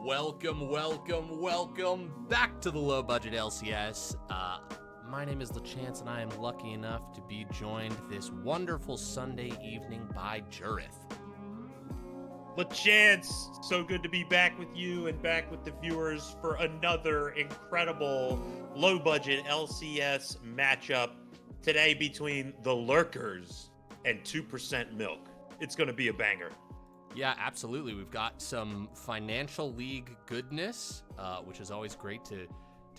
Welcome back to the Low Budget LCS. My name is LaChance, and I am lucky enough to be joined this wonderful Sunday evening by Jurith. LaChance, so good to be back with you and back with the viewers for another incredible low-budget LCS matchup today between the Lurkers and 2% Milk. It's going to be a banger. Yeah, absolutely. We've got some financial league goodness, which is always great to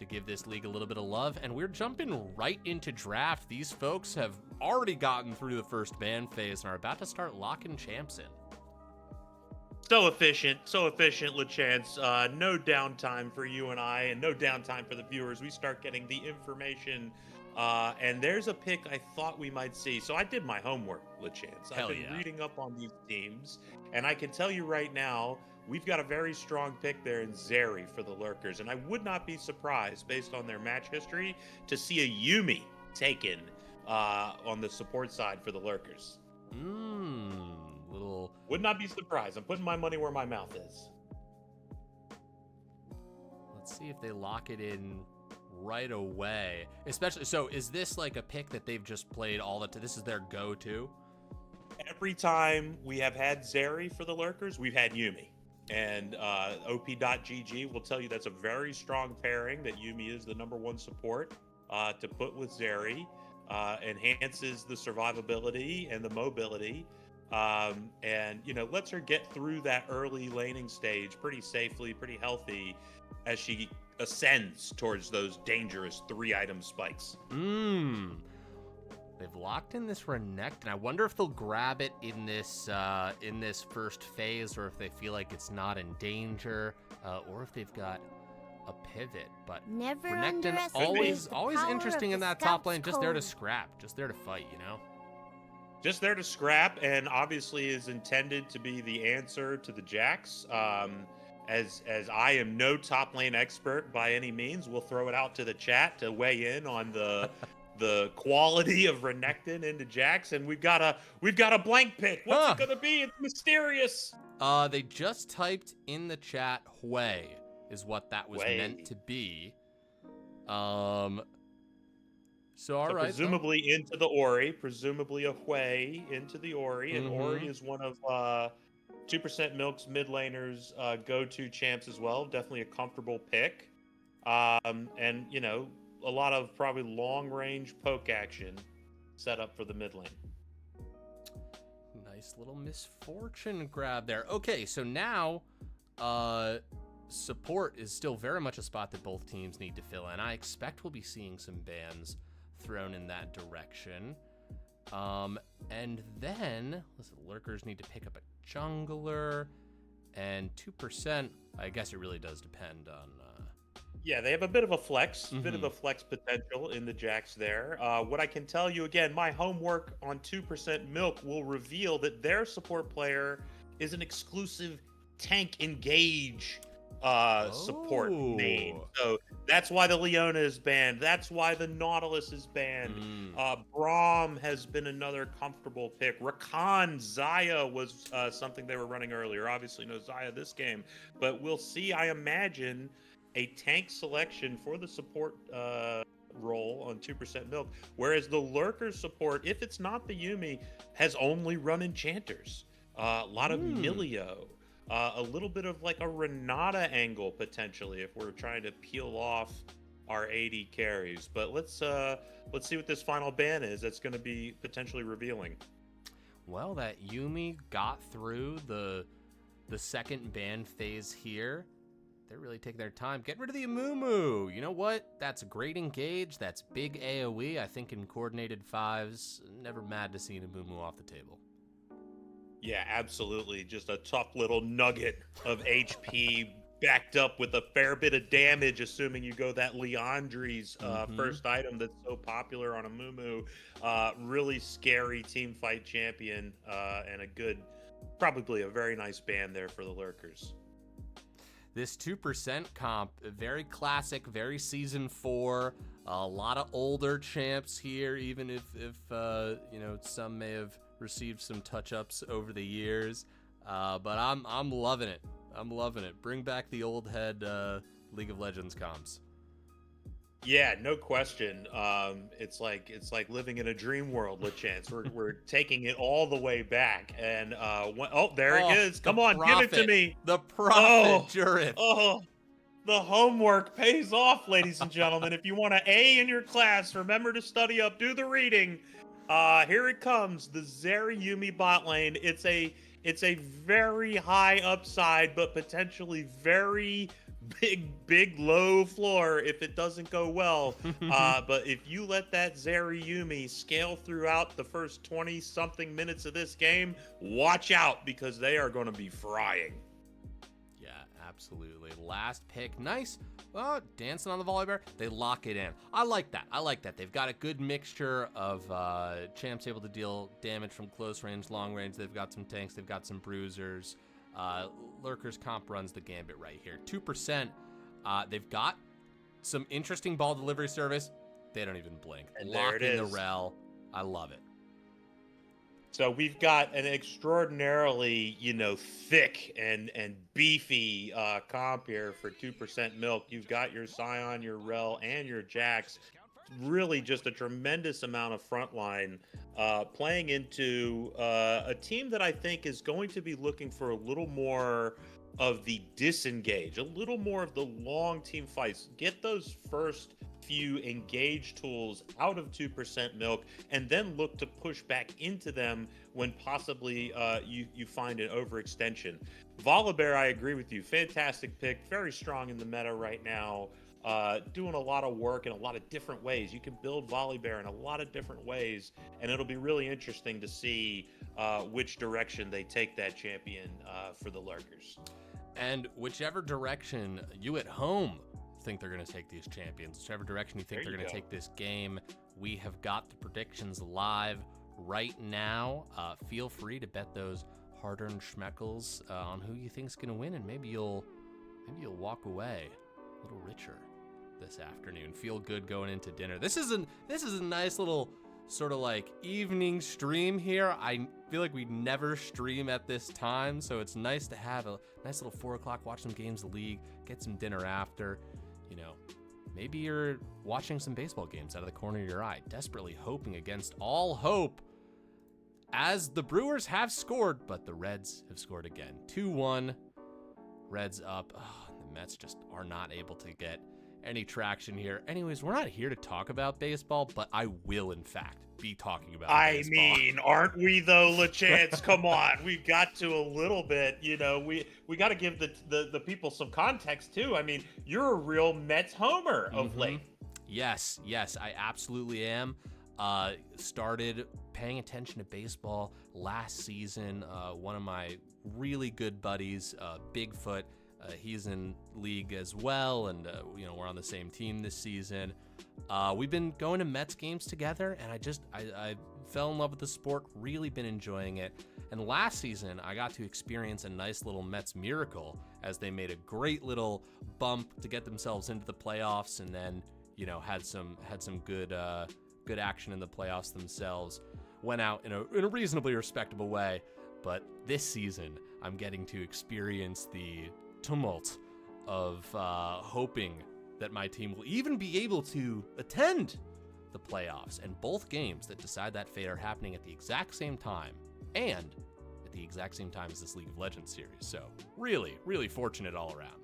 give this league a little bit of love. And we're jumping right into draft. These folks have already gotten through the first ban phase and are about to start locking champs in. So efficient, LaChance. No downtime for you and I, and no downtime for the viewers. We start getting the information, and there's a pick I thought we might see. So I did my homework, LaChance. I've been reading up on these teams, and I can tell you right now, we've got a very strong pick there in Zeri for the Lurkers, and I would not be surprised, based on their match history, to see a Yuumi taken on the support side for the Lurkers. Would not be surprised. I'm putting my money where my mouth is. Let's see if they lock it in right away. Especially, so is this like a pick that they've just played all the time? This is their go-to? Every time we have had Zeri for the Lurkers, we've had Yuumi. And OP.GG will tell you that's a very strong pairing, that Yuumi is the #1 support to put with Zeri. Enhances the survivability and the mobility. And, you know, lets her get through that early laning stage pretty safely, pretty healthy, as she ascends towards those dangerous 3-item spikes. They've locked in this Renekton. I wonder if they'll grab it in this first phase, or if they feel like it's not in danger, or if they've got a pivot. But never Renekton always interesting in that top lane, just there to scrap, just there to fight, you know? Just there to scrap, and obviously is intended to be the answer to the Jax. As I am no top lane expert by any means, we'll throw it out to the chat to weigh in on the quality of Renekton into Jax, and we've got a blank pick. What's it gonna be? It's mysterious. They just typed in the chat Hui is what that was meant to be. So right. Presumably into the Ori. Presumably a Hui into the Ori. And Ori is one of 2% Milk's mid laners' go-to champs as well. Definitely a comfortable pick. And, you know, a lot of probably long-range poke action set up for the mid lane. Nice little misfortune grab there. Okay, so now support is still very much a spot that both teams need to fill in. I expect we'll be seeing some bans thrown in that direction. And then, listen, Lurkers need to pick up a jungler, and 2%, I guess it really does depend on... Yeah, they have a bit of a flex, potential in the Jax there. What I can tell you, again, my homework on 2% Milk will reveal that their support player is an exclusive tank engage support name. So that's why the Leona is banned. That's why the Nautilus is banned. Braum has been another comfortable pick. Rakan Xayah was something they were running earlier. Obviously no Xayah this game, but we'll see, I imagine, a tank selection for the support role on 2% Milk, whereas the Lurker support, if it's not the Yuumi, has only run enchanters. A lot of Milio. A little bit of like a Renata angle potentially if we're trying to peel off our 80 carries. But let's see what this final ban is. That's going to be potentially revealing. Well, that Yuumi got through the second ban phase here. They really take their time. Get rid of the Amumu. You know what? That's a great engage. That's big AoE. I think in coordinated fives, never mad to see an Amumu off the table. Yeah, absolutely. Just a tough little nugget of HP backed up with a fair bit of damage, assuming you go that Leandri's first item that's so popular on Amumu. Really scary team fight champion, and a good, probably a very nice ban there for the Lurkers. This 2% comp, very classic, very season 4. A lot of older champs here, even if you know, some may have received some touch-ups over the years. But I'm loving it. I'm loving it. Bring back the old head League of Legends comms. Yeah, no question. It's like living in a dream world, LeChance. We're taking it all the way back, and there it is. Come on, give it to me. The prophet, Oh, Jurith. oh, the homework pays off, ladies and gentlemen. If you want an A in your class, remember to study up, do the reading. Here it comes, the Zeri Yuumi bot lane. It's a very high upside, but potentially very big low floor if it doesn't go well. But if you let that Zeri Yuumi scale throughout the first 20 something minutes of this game, watch out, because they are going to be frying. Yeah, absolutely. Last pick, nice. Well, dancing on the volley bear, they lock it in. I like that. They've got a good mixture of champs able to deal damage from close range, long range. They've got some tanks, they've got some bruisers. Lurkers comp runs the gambit right here. 2%. They've got some interesting ball delivery service. They don't even blink. And Lock there it in the is. rel. I love it. So we've got an extraordinarily, thick and beefy comp here for 2% milk. You've got your Scion, your Rel, and your Jax. Really just a tremendous amount of frontline playing into a team that I think is going to be looking for a little more of the disengage, a little more of the long team fights. Get those first few engage tools out of 2% milk, and then look to push back into them when possibly you find an overextension. Volibear, I agree with you. Fantastic pick. Very strong in the meta right now. Doing a lot of work in a lot of different ways. You can build Volibear in a lot of different ways, and it'll be really interesting to see which direction they take that champion for the Lurkers. And whichever direction you at home think they're going to take these champions, whichever direction you think they're going to take this game, we have got the predictions live right now. Feel free to bet those hard-earned schmeckles on who you think's going to win, and maybe you'll walk away a little richer this afternoon. Feel good going into dinner. This is a nice little sort of like evening stream here. I feel like we never stream at this time, so it's nice to have a nice little 4 o'clock, watch some games of the league, get some dinner after. Maybe you're watching some baseball games out of the corner of your eye, desperately hoping against all hope, as the Brewers have scored, but the Reds have scored again. 2-1, Reds up. Oh, the Mets just are not able to get any traction here. Anyways, we're not here to talk about baseball, but I will, in fact, be talking about baseball. I mean, aren't we though, LeChance? Come on, we've got to a little bit. We got to give the people some context too. I mean, you're a real Mets homer of late. Yes, I absolutely am. Started paying attention to baseball last season. One of my really good buddies, Bigfoot, he's in league as well, and we're on the same team this season. We've been going to Mets games together, and I fell in love with the sport, really been enjoying it. And last season, I got to experience a nice little Mets miracle as they made a great little bump to get themselves into the playoffs, and then had some good action in the playoffs themselves. Went out in a reasonably respectable way, but this season I'm getting to experience the tumult of hoping that my team will even be able to attend the playoffs. And both games that decide that fate are happening at the exact same time, and at the exact same time as this League of Legends series. So really, really fortunate all around.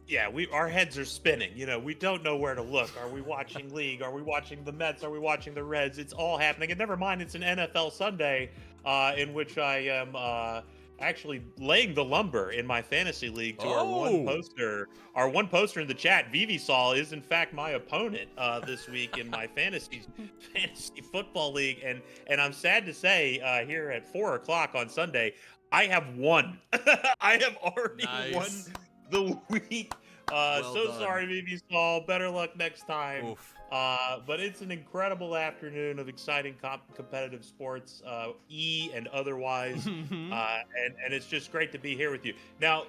Yeah, our heads are spinning. We don't know where to look. Are we watching League? Are we watching the Mets? Are we watching the Reds? It's all happening. And never mind, it's an NFL Sunday in which I am actually laying the lumber in my fantasy league to our one poster. Our one poster in the chat, Vivisol, is in fact my opponent this week in my fantasy football league. And I'm sad to say here at 4 o'clock on Sunday, I have won. I have already won the week. So done. Sorry, Vivisol. Better luck next time. Oof. But it's an incredible afternoon of exciting competitive sports, and otherwise, and it's just great to be here with you. Now,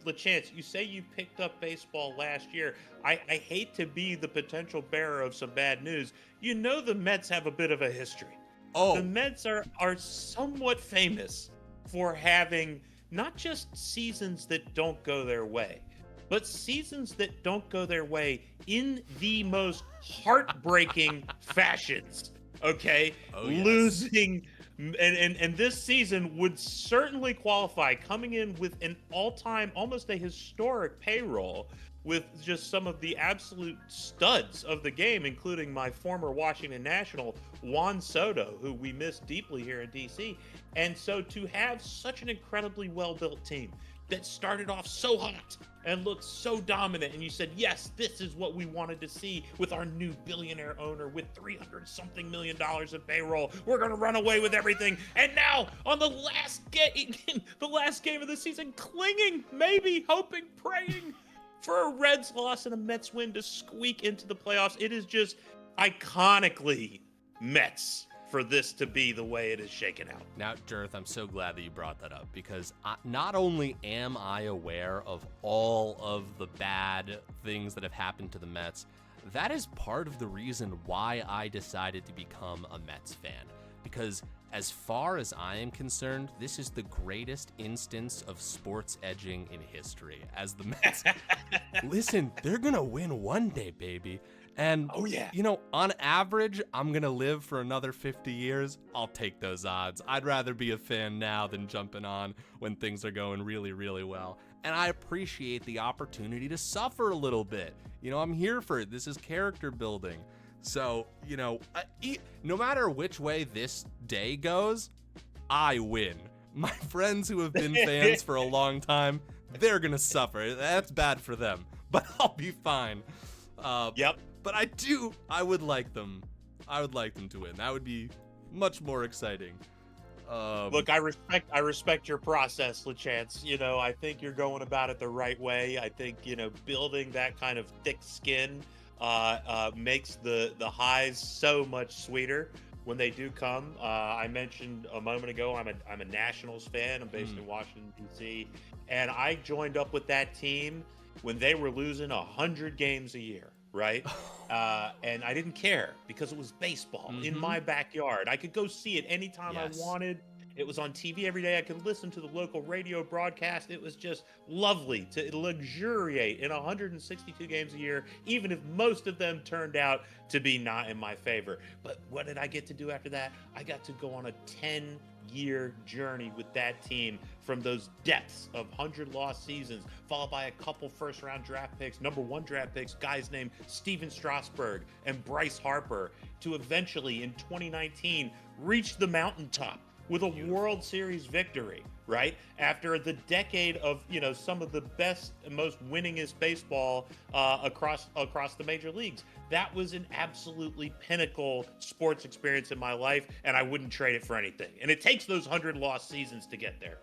LeChance, you say you picked up baseball last year. I hate to be the potential bearer of some bad news. The Mets have a bit of a history. The Mets are somewhat famous for having not just seasons that don't go their way, but seasons that don't go their way in the most heartbreaking fashions. Okay, Oh yes. losing, and this season would certainly qualify, coming in with an all-time, almost a historic payroll, with just some of the absolute studs of the game, including my former Washington National, Juan Soto, who we miss deeply here in DC. And so to have such an incredibly well-built team that started off so hot and looked so dominant, and you said, yes, this is what we wanted to see with our new billionaire owner with $300-something million in payroll. We're going to run away with everything. And now on the last game of the season, clinging, maybe hoping, praying for a Reds loss and a Mets win to squeak into the playoffs. It is just iconically Mets for this to be the way it is shaken out. Now, Dearth, I'm so glad that you brought that up, because not only am I aware of all of the bad things that have happened to the Mets, that is part of the reason why I decided to become a Mets fan. Because as far as I am concerned, this is the greatest instance of sports edging in history. As the Mets, listen, they're gonna win one day, baby. And, oh yeah, you know, on average, I'm going to live for another 50 years. I'll take those odds. I'd rather be a fan now than jumping on when things are going really, really well. And I appreciate the opportunity to suffer a little bit. You know, I'm here for it. This is character building. So, you know, no matter which way this day goes, I win. My friends who have been fans for a long time, they're going to suffer. That's bad for them, but I'll be fine. Yep. But I would like them to win. That would be much more exciting. Look, I respect your process, LeChance. You know, I think you're going about it the right way. I think, you know, building that kind of thick skin makes the highs so much sweeter when they do come. I mentioned a moment ago, I'm a Nationals fan. I'm based in Washington, D.C., and I joined up with that team when they were losing 100 games a year. Right. And I didn't care because it was baseball in my backyard. I could go see it anytime I wanted. It was on TV every day. I could listen to the local radio broadcast. It was just lovely to luxuriate in 162 games a year, even if most of them turned out to be not in my favor. But what did I get to do after that? I got to go on a 10-year journey with that team from those depths of 100-loss seasons, followed by a couple first-round draft picks, number 1 draft picks, guys named Steven Strasburg and Bryce Harper, to eventually, in 2019, reach the mountaintop with a World Series victory, right? After the decade of, you know, some of the best and most winningest baseball across the major leagues. That was an absolutely pinnacle sports experience in my life, and I wouldn't trade it for anything. And it takes those 100-loss seasons to get there.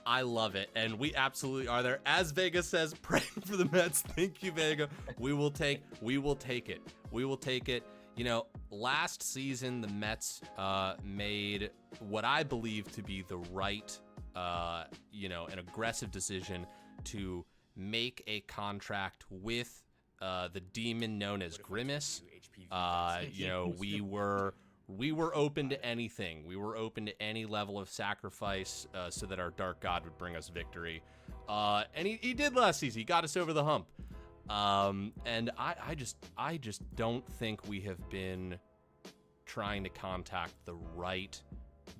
I love it, and we absolutely are there. As Vega says, praying for the Mets. Thank you, Vega. We will take it. You know, last season, the Mets made what I believe to be the right, an aggressive decision to make a contract with the demon known as Grimace. We were open to anything. We were open to any level of sacrifice so that our dark god would bring us victory. And he did last season. He got us over the hump. And I just don't think we have been trying to contact the right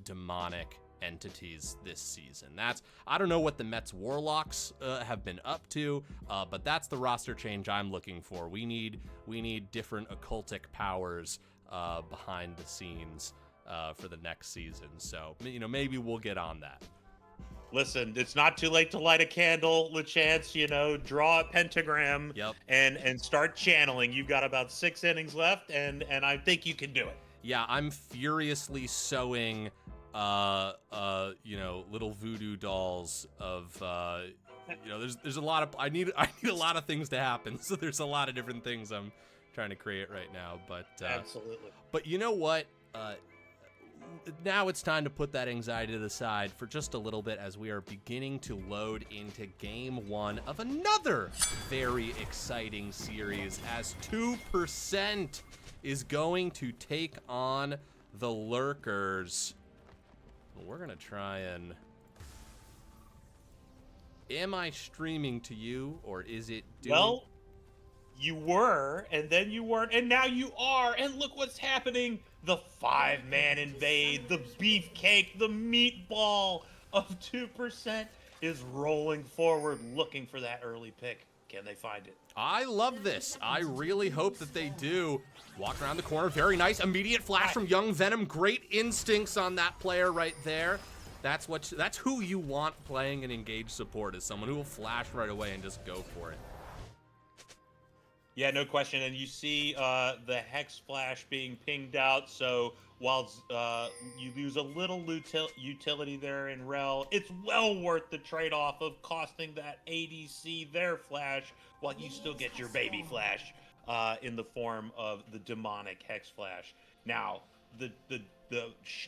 demonic entities this season. I don't know what the Mets Warlocks have been up to, but that's the roster change I'm looking for. We need different occultic powers behind the scenes for the next season. So, you know, maybe we'll get on that. Listen, it's not too late to light a candle, LeChance, you know, draw a pentagram and start channeling. You've got about 6 innings left, and I think you can do it. Yeah, I'm furiously sewing, little voodoo dolls of, there's a lot of, I need a lot of things to happen. So there's a lot of different things I'm trying to create right now, but, absolutely. But you know what? Now it's time to put that anxiety to the side for just a little bit as we are beginning to load into game 1 of another very exciting series as 2% is going to take on the Lurkers. We're going to try and Am I streaming to you, or is it doing... Well, you were, and then you weren't, and now you are, and look what's happening. The 5-man invade, the beefcake, the meatball of 2% is rolling forward, looking for that early pick. Can they find it? I love this. I really hope that they do. Walk around the corner, very nice. Immediate flash from Young Venom. Great instincts on that player right there. That's who you want playing an engaged support, is someone who will flash right away and just go for it. Yeah, no question. And you see the Hex Flash being pinged out. So while you lose a little utility there in Rel, it's well worth the trade-off of costing that ADC their Flash while you still get your baby Flash in the form of the demonic Hex Flash. Now, the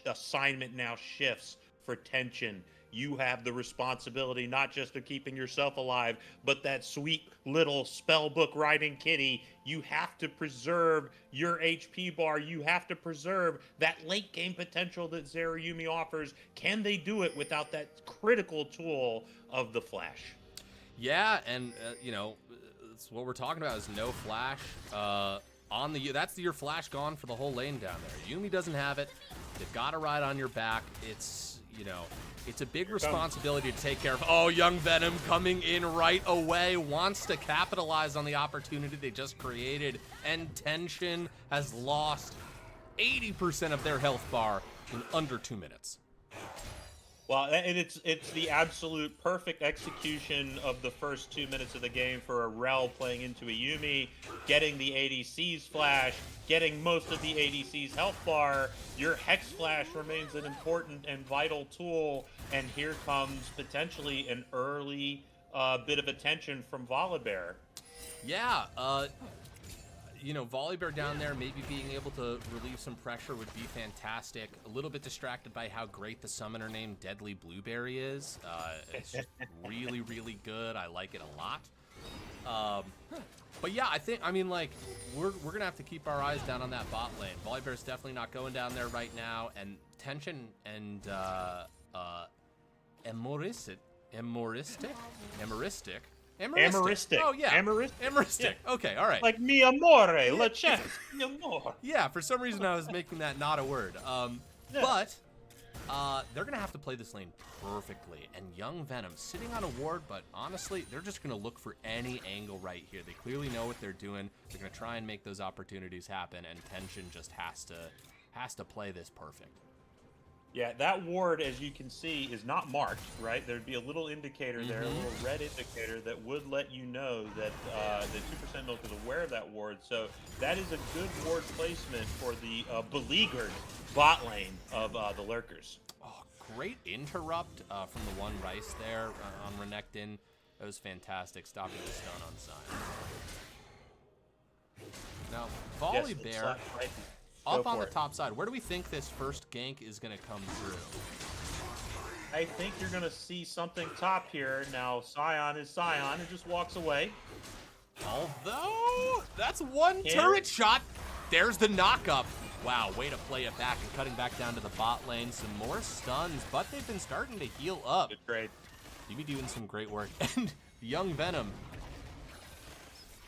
assignment now shifts for Tension. You have the responsibility not just of keeping yourself alive, but that sweet little spellbook riding kitty. You have to preserve your HP bar. You have to preserve that late game potential that Zerayumi offers. Can they do it without that critical tool of the Flash? Yeah, and that's what we're talking about, is no Flash. That's your Flash gone for the whole lane down there. Yumi doesn't have it. They've got to ride on your back. It's a big responsibility to take care of. Oh, Young Venom coming in right away, wants to capitalize on the opportunity they just created, and Tension has lost 80% of their health bar in under 2 minutes. Well, and it's the absolute perfect execution of the first 2 minutes of the game for a Rel playing into a Yumi, getting the ADC's flash, getting most of the ADC's health bar. Your Hex Flash remains an important and vital tool, and here comes potentially an early bit of attention from Volibear. Yeah, Volibear down there, maybe being able to relieve some pressure would be fantastic. A little bit distracted by how great the summoner named Deadly Blueberry is. It's just really, really good. I like it a lot. But yeah, we're going to have to keep our eyes down on that bot lane. Volibear's definitely not going down there right now, and Tension and Amoristic. Oh, yeah. Amoristic. Yeah. Okay, all right. Like mi amore, la chance, mi amore. Yeah, for some reason I was making that not a word. But they're going to have to play this lane perfectly. And Young Venom sitting on a ward, but honestly, they're just going to look for any angle right here. They clearly know what they're doing. They're going to try and make those opportunities happen, and Tension just has to play this perfect. Yeah, that ward, as you can see, is not marked, right? There'd be a little indicator there, a little red indicator that would let you know that the 2% Milk is aware of that ward. So that is a good ward placement for the beleaguered bot lane of the Lurkers. Oh, great interrupt from the one Rice there on Renekton. That was fantastic, stopping the stun on Sign. Now, Volibear... Yes, up on the top side, where do we think this first gank is going to come through? I think you're going to see something top here. Now, Scion is Scion and just walks away. Although, that's one turret shot. There's the knock-up. Wow, way to play it back and cutting back down to the bot lane. Some more stuns, but they've been starting to heal up. Good trade. Yuumi doing some great work. And Young Venom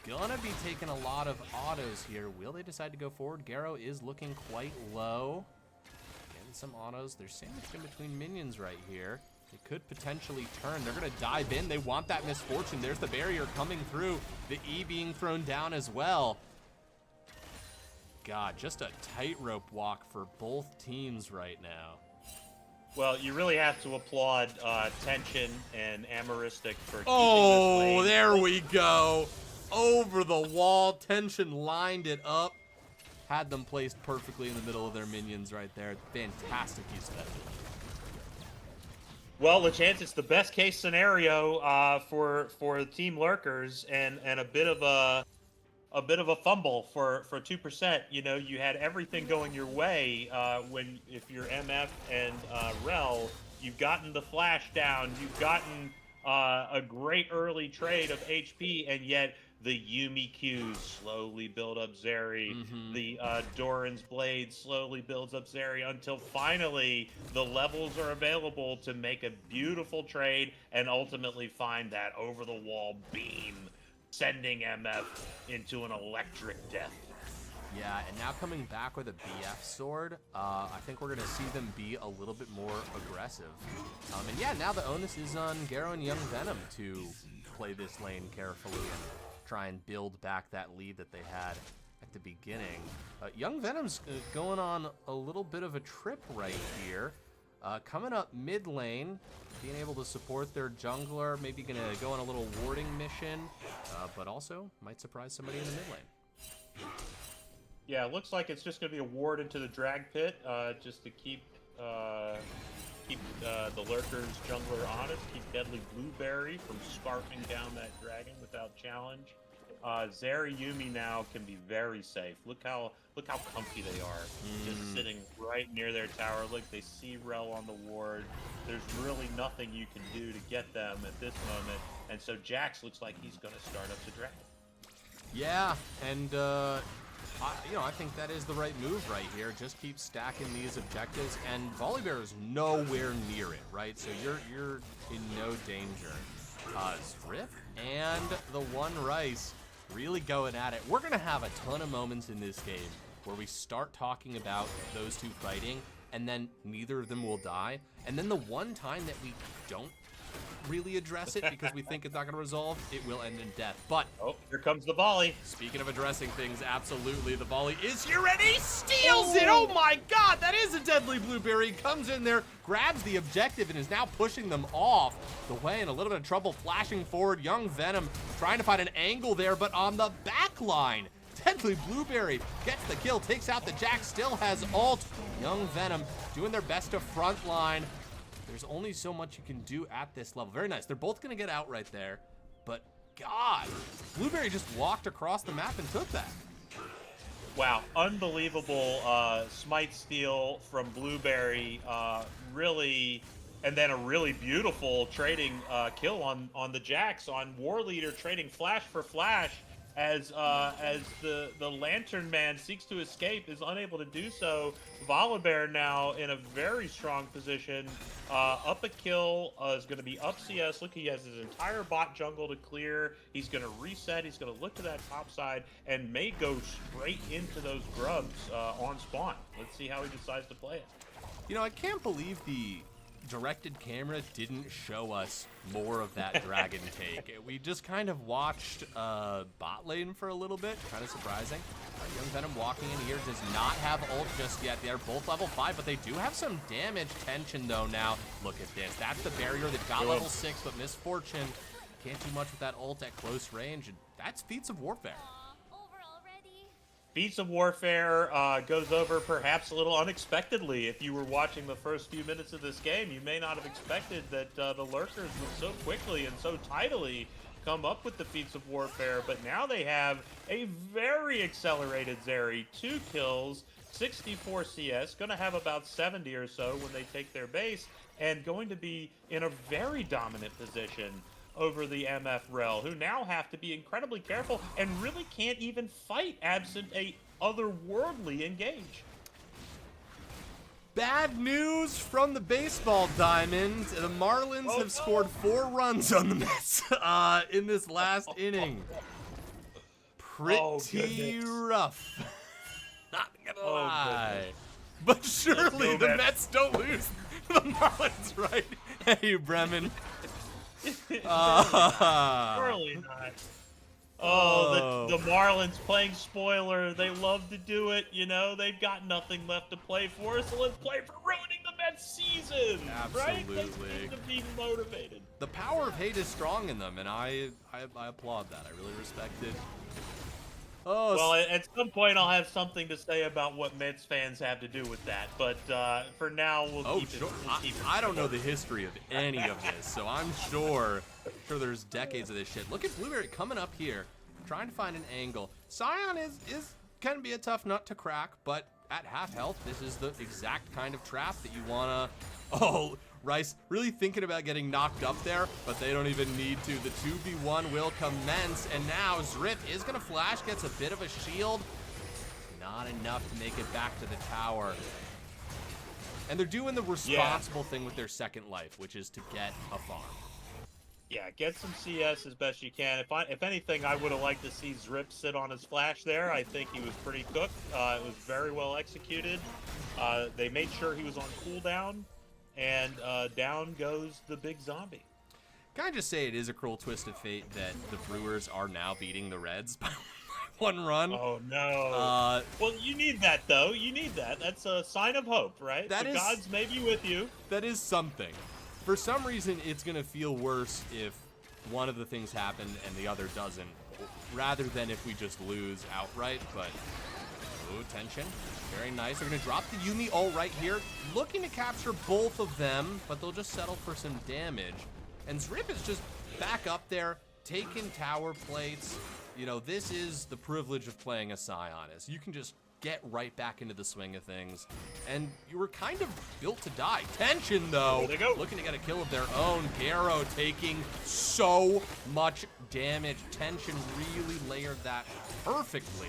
gonna be taking a lot of autos here. Will they decide to go forward? Garo is looking quite low. Getting some autos. They're sandwiched in between minions right here. They could potentially turn. They're gonna dive in. They want that misfortune. There's the barrier coming through. The E being thrown down as well. God, just a tightrope walk for both teams right now. Well, you really have to applaud Tension and Amoristic for keeping Oh, this lane. there we go. Over the wall, Tension lined it up. Had them placed perfectly in the middle of their minions right there. Fantastic use of that. Well, LeChance, it's the best case scenario for Team Lurkers, and a bit of a fumble for 2%. You know, you had everything going your way if you're MF and Rel, you've gotten the flash down, you've gotten a great early trade of HP, and yet The Yumi Qs slowly build up Zeri. The Doran's Blade slowly builds up Zeri until finally the levels are available to make a beautiful trade and ultimately find that over-the-wall beam, sending MF into an electric death. Yeah, and now coming back with a BF sword, I think we're going to see them be a little bit more aggressive. And yeah, now the onus is on Garo and Young Venom to play this lane carefully and try and build back that lead that they had at the beginning. Young Venom's going on a little bit of a trip right here. Coming up mid lane, being able to support their jungler, maybe going to go on a little warding mission, but also might surprise somebody in the mid lane. Yeah, it looks like it's just going to be a ward into the drag pit, just to keep the Lurkers jungler honest, keep Deadly Blueberry from scarfing down that dragon without challenge. Zeri Yumi now can be very safe. Look how comfy they are, just sitting right near their tower. Look, they see Rel on the ward. There's really nothing you can do to get them at this moment, and so Jax looks like he's going to start up the dragon. Yeah, and I think that is the right move right here. Just keep stacking these objectives, and Volibear is nowhere near it, right? So you're in no danger. Strip and the One Rice really going at it. We're gonna have a ton of moments in this game where we start talking about those two fighting, and then neither of them will die. And then the one time that we don't really address it because we think it's not going to resolve, it will end in death. But oh, here comes the volley. Speaking of addressing things, absolutely, the volley is here and he steals it. Oh my god, that is a Deadly Blueberry. He comes in there, grabs the objective, and is now pushing them off the way, in a little bit of trouble flashing forward. Young Venom trying to find an angle there, but on the back line, Deadly Blueberry gets the kill, takes out the Jax, still has ult. Young Venom doing their best to front line. There's only so much you can do at this level. Very nice. They're both going to get out right there. But, God, Blueberry just walked across the map and took that. Wow, unbelievable smite steal from Blueberry. Really, and then a really beautiful trading kill on the Jax, on War Leader, trading flash for flash. As the Lantern Man seeks to escape, is unable to do so. Volibear now in a very strong position. Up a kill, is going to be up CS. Look, he has his entire bot jungle to clear. He's going to reset. He's going to look to that top side and may go straight into those grubs on spawn. Let's see how he decides to play it. You know, I can't believe the directed camera didn't show us more of that dragon take. We just kind of watched bot lane for a little bit, kind of surprising. Young Venom walking in here does not have ult just yet. They're both level 5, but they do have some damage tension though now. Look at this. That's the barrier. They've got level 6, but Misfortune can't do much with that ult at close range. And that's Feats of Warfare. Feats of Warfare goes over perhaps a little unexpectedly. If you were watching the first few minutes of this game, you may not have expected that the Lurkers would so quickly and so tidily come up with the Feats of Warfare, but now they have a very accelerated Zeri. 2 kills, 64 CS, going to have about 70 or so when they take their base, and going to be in a very dominant position over the MF Rel, who now have to be incredibly careful and really can't even fight absent a otherworldly engage. Bad news from the baseball diamond. The Marlins have scored 4 runs on the Mets in this last inning. Pretty rough. Not gonna lie. But surely the Mets don't lose the Marlins, right? Hey, Bremen. Surely not. Oh, the Marlins playing spoiler. They love to do it, you know. They've got nothing left to play for, so let's play for ruining the Mets season. Absolutely. Right? They need to be motivated. The power of hate is strong in them, and I applaud that. I really respect it. Oh, well, at some point I'll have something to say about what Mets fans have to do with that, but for now we'll keep it. I don't know the history of any of this, so I'm sure there's decades of this shit. Look at Blueberry coming up here, trying to find an angle. Scion can be a tough nut to crack, but at half health, this is the exact kind of trap that you wanna Oh, Rice really thinking about getting knocked up there, but they don't even need to. The 2v1 will commence, and now Zrip is gonna flash, gets a bit of a shield. Not enough to make it back to the tower. And they're doing the responsible thing with their second life, which is to get a farm. Yeah, get some CS as best you can. If anything, I would have liked to see Zrip sit on his flash there. I think he was pretty cooked. It was very well executed. They made sure he was on cooldown, and down goes the big zombie. Can I just say it is a cruel twist of fate that the Brewers are now beating the Reds by 1 run? Oh, no. Well, you need that, though. You need that. That's a sign of hope, right? The gods may be with you. That is something. For some reason, it's going to feel worse if one of the things happen and the other doesn't, rather than if we just lose outright. But, ooh, tension. Very nice. They're going to drop the Yuumi ult right here. Looking to capture both of them, but they'll just settle for some damage. And Zrip is just back up there, taking tower plates. You know, this is the privilege of playing a Sionis. You can just get right back into the swing of things. And you were kind of built to die. Tension, though, looking to get a kill of their own. Garo taking so much damage. Tension really layered that perfectly.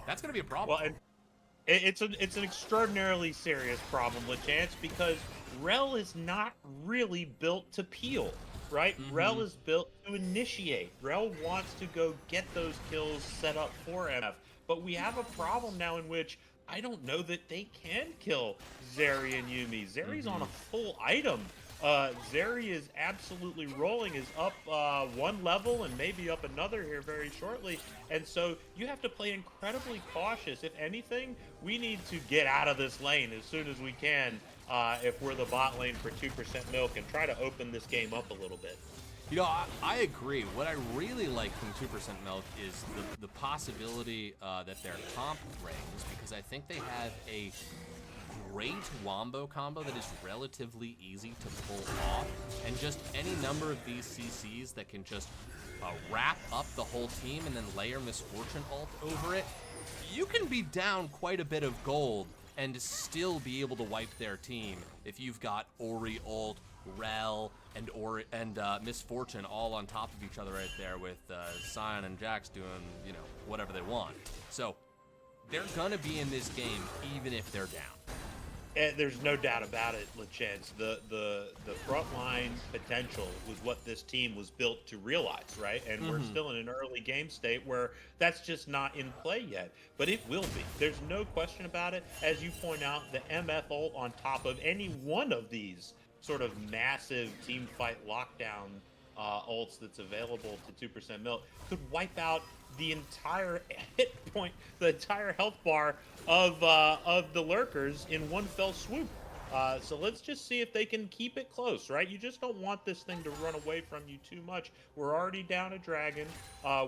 That's going to be a problem. Well, and it's an extraordinarily serious problem, LeChance, because Rel is not really built to peel, right? Rel is built to initiate. Rel wants to go get those kills set up for MF. But we have a problem now in which I don't know that they can kill Zeri and Yuumi. Zeri's on a full item. Zeri is absolutely rolling, is up 1 level and maybe up another here very shortly. And so you have to play incredibly cautious. If anything, we need to get out of this lane as soon as we can if we're the bot lane for 2% milk and try to open this game up a little bit. You know, I agree. What I really like from 2% Milk is the possibility that their comp brings, because I think they have a great wombo combo that is relatively easy to pull off, and just any number of these CCs that can just wrap up the whole team and then layer Misfortune ult over it. You can be down quite a bit of gold and still be able to wipe their team if you've got Ori ult, Rel, and Misfortune all on top of each other right there with Sion and Jax doing, you know, whatever they want. So they're gonna be in this game even if they're down. And there's no doubt about it, LeChance. The frontline potential was what this team was built to realize, right? And we're still in an early game state where that's just not in play yet. But it will be. There's no question about it. As you point out, the MF ult on top of any one of these sort of massive team fight lockdown ults that's available to 2% milk could wipe out the entire hit point, the entire health bar of the Lurkers in one fell swoop. So let's just see if they can keep it close, right? You just don't want this thing to run away from you too much. We're already down a dragon.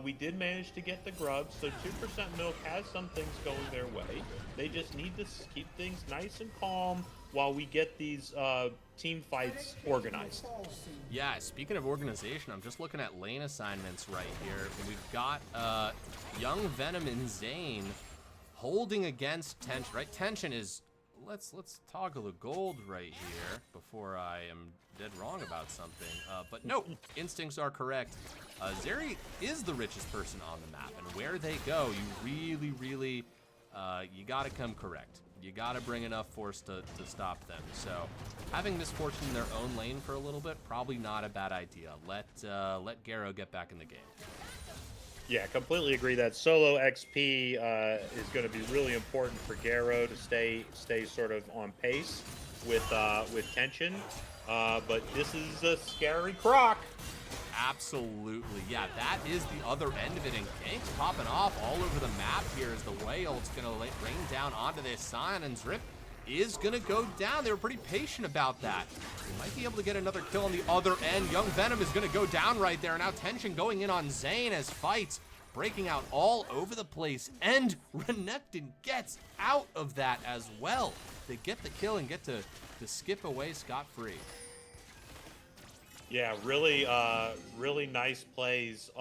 We did manage to get the grubs, so 2% milk has some things going their way. They just need to keep things nice and calm while we get these team fights organized. Yeah, speaking of organization, I'm just looking at lane assignments right here. We've got Young Venom and Zane holding against Tension, right? Tension is, let's toggle the gold right here before I am dead wrong about something. But no, instincts are correct. Zeri is the richest person on the map, and where they go, you really, you gotta come correct. You gotta bring enough force to stop them. So having Misfortune in their own lane for a little bit, probably not a bad idea. Let Garo get back in the game. Yeah, completely agree. That solo XP is going to be really important for Garo to stay sort of on pace with Tension. But this is a scary croc. Absolutely, yeah, that is the other end of it, and Gank's popping off all over the map here as the Whale's gonna rain down onto this Sion, and Zrip is gonna go down. They were pretty patient about that. They might be able to get another kill on the other end. Young Venom is gonna go down right there. Now Tension going in on Zane as fights breaking out all over the place, and Renekton gets out of that as well. They get the kill and get to skip away scot-free. Yeah, really nice plays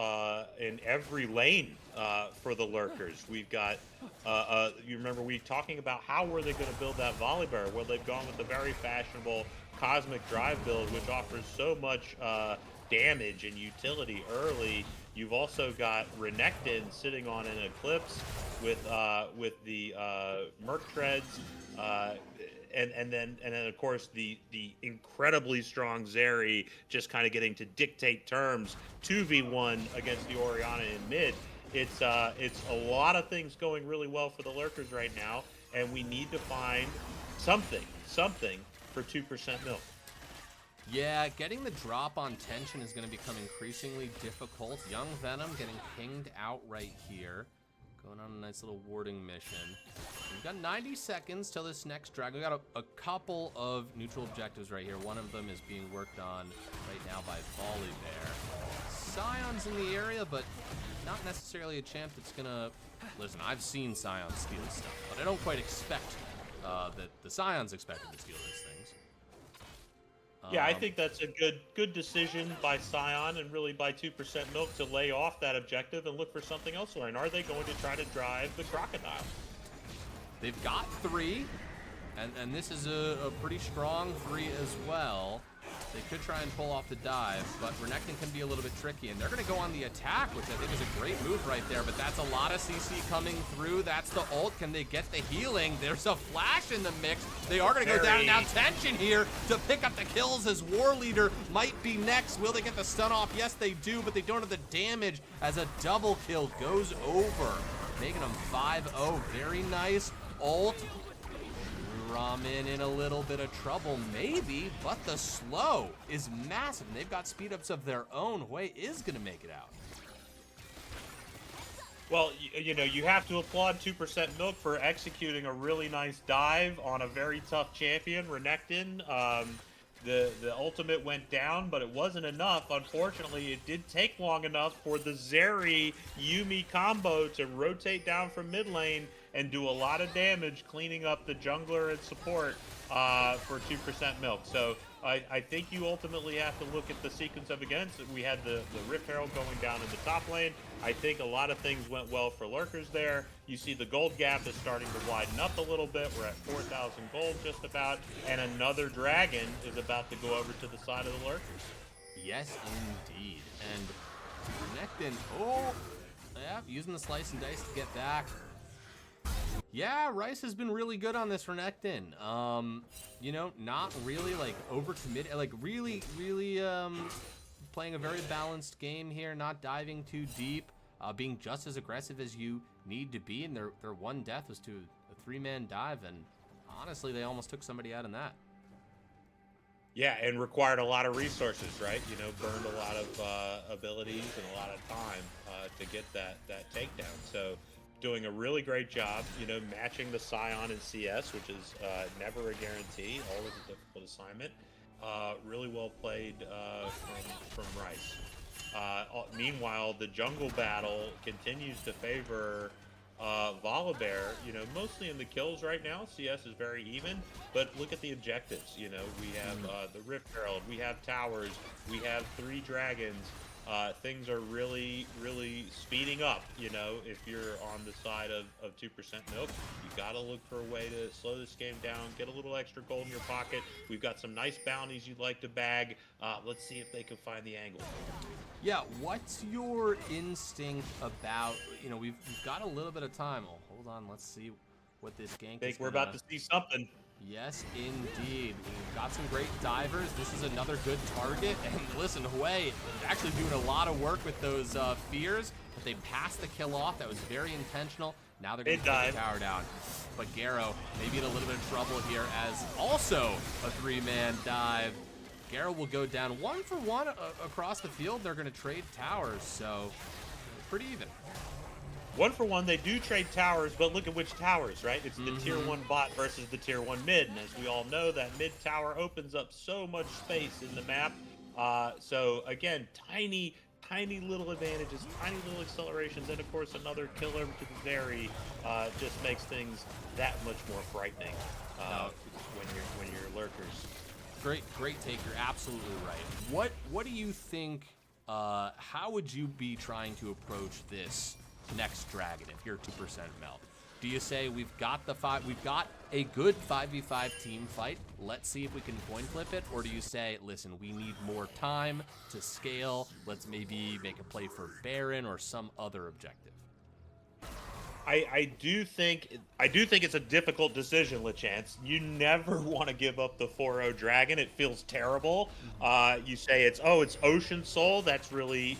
in every lane for the Lurkers. We've got, you remember we talking about how were they going to build that volley bear? Well, they've gone with the very fashionable Cosmic Drive build, which offers so much damage and utility early. You've also got Renekton sitting on an Eclipse with the Merc Treads. Uh, and then of course the incredibly strong Zeri just kind of getting to dictate terms 2v1 against the Oriana in mid. It's a lot of things going really well for the Lurkers right now, and we need to find something for 2% milk. Yeah, getting the drop on tension is going to become increasingly difficult. Young Venom getting pinged out right here. Going on a nice little warding mission. We've got 90 seconds till this next dragon. We've got a couple of neutral objectives right here. One of them is being worked on right now by Volley Bear. Scion's in the area, but not necessarily a champ that's gonna... Listen, I've seen Scion steal stuff, but I don't quite expect that the Scions expected to steal those things. Yeah, I think that's a good decision by Scion and really by 2% milk to lay off that objective and look for something else to learn. Are they going to try to drive the Crocodile? They've got 3, and this is a pretty strong 3 as well. They could try and pull off the dive, but Renekton can be a little bit tricky, and they're going to go on the attack, which I think is a great move right there, but that's a lot of CC coming through. That's the ult. Can they get the healing? There's a flash in the mix. They are going to go down. Now tension here to pick up the kills as War Leader might be next. Will they get the stun off? Yes, they do, but they don't have the damage as a double kill goes over, making them 5-0. Very nice ult. Ramen in a little bit of trouble, maybe, but the slow is massive. And they've got speed ups of their own. Hui is going to make it out. Well, you know, you have to applaud 2% milk for executing a really nice dive on a very tough champion, Renekton. The ultimate went down, but it wasn't enough. Unfortunately, it did take long enough for the Zeri Yuumi combo to rotate down from mid lane and do a lot of damage, cleaning up the jungler and support for 2% milk. So I think you ultimately have to look at the sequence of events. We had the Rift Herald going down in the top lane. I think a lot of things went well for Lurkers there. You see the gold gap is starting to widen up a little bit. We're at 4,000 gold just about, and another dragon is about to go over to the side of the Lurkers. Yes, indeed. And Renekton, oh, yeah, using the slice and dice to get back. Yeah, Rice has been really good on this Renekton. You know, not really like overcommitted, like really playing a very balanced game here, not diving too deep, being just as aggressive as you need to be. And their one death was to a 3-man dive, and honestly, they almost took somebody out in that. Yeah, and required a lot of resources, right? You know, burned a lot of abilities and a lot of time to get that takedown. So doing a really great job, you know, matching the Scion and CS, which is never a guarantee, always a difficult assignment. Really well played from Rice. Meanwhile, the jungle battle continues to favor Volibear, you know, mostly in the kills right now. CS is very even, but look at the objectives. You know, we have the Rift Herald, we have towers, we have 3 dragons. Things are really speeding up. You know, if you're on the side of 2% milk, you gotta look for a way to slow this game down, get a little extra gold in your pocket. We've got some nice bounties you'd like to bag. Let's see if they can find the angle. Yeah, what's your instinct about, you know, we've got a little bit of time. Oh, hold on, let's see what this gank is. I think we're about to see something. Yes, indeed. We've got some great divers. This is another good target. And listen, Hui is actually doing a lot of work with those fears, but they passed the kill off. That was very intentional. Now they're going to take the tower down. But Garo maybe in a little bit of trouble here as also a 3-man dive. Garo will go down 1 for 1 across the field. They're going to trade towers, so pretty even. 1 for 1, they do trade towers, but look at which towers, right? It's the tier 1 bot versus the tier 1 mid, and as we all know, that mid tower opens up so much space in the map. So again, tiny little advantages, tiny little accelerations, and of course another kill over to the Zeri just makes things that much more frightening when you're Lurkers. Great take. You're absolutely right. What do you think? How would you be trying to approach this next dragon if you're 2% melt? Do you say we've got a good 5v5 team fight, let's see if we can coin flip it? Or do you say, listen, we need more time to scale, let's maybe make a play for Baron or some other objective? I do think it's a difficult decision, LeChance. You never want to give up the 4-0 dragon. It feels terrible. You say it's Ocean Soul. That's really,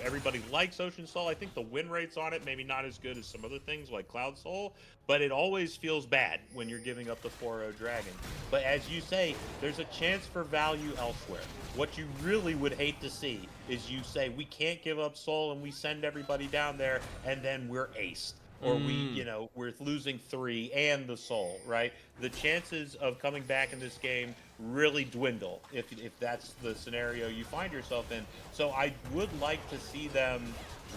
everybody likes Ocean Soul. I think the win rates on it maybe not as good as some other things like Cloud Soul, but it always feels bad when you're giving up the 4-0 dragon. But as you say, there's a chance for value elsewhere. What you really would hate to see is you say we can't give up Soul and we send everybody down there and then we're aced. Or we're losing 3 and the Soul, right? The chances of coming back in this game really dwindle if that's the scenario you find yourself in. So I would like to see them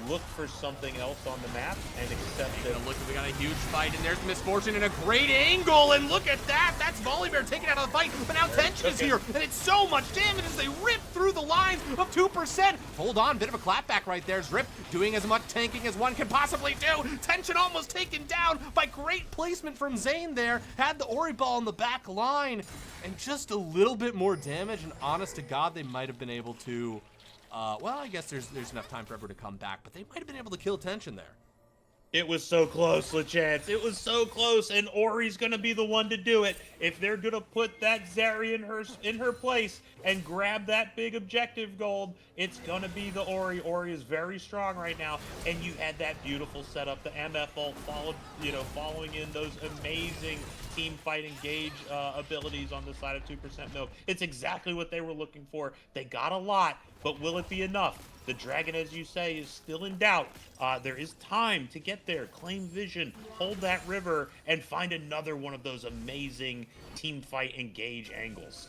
look for something else on the map and accept it. Look, we got a huge fight, and there's Misfortune in a great angle, and look at that! That's Volibear taken out of the fight, but now Tension is here, and it's so much damage as they rip through the lines of 2%. Hold on, bit of a clapback right there. Zrip doing as much tanking as one can possibly do. Tension almost taken down by great placement from Zane there. Had the Ori ball in the back line, and just a little bit more damage, and honest to God, they might have been able to well, I guess there's enough time for everyone to come back, but they might have been able to kill Tension there. It was so close, LeChance. It was so close, and Ori's going to be the one to do it. If they're going to put that Zeri in her place and grab that big objective gold, it's going to be the Ori. Ori is very strong right now, and you had that beautiful setup. The MF ult following in those amazing team fight engage abilities on the side of 2% Milk. It's exactly what they were looking for. They got a lot, but will it be enough? The dragon, as you say, is still in doubt. There is time to get there. Claim vision, hold that river, and find another one of those amazing team fight engage angles.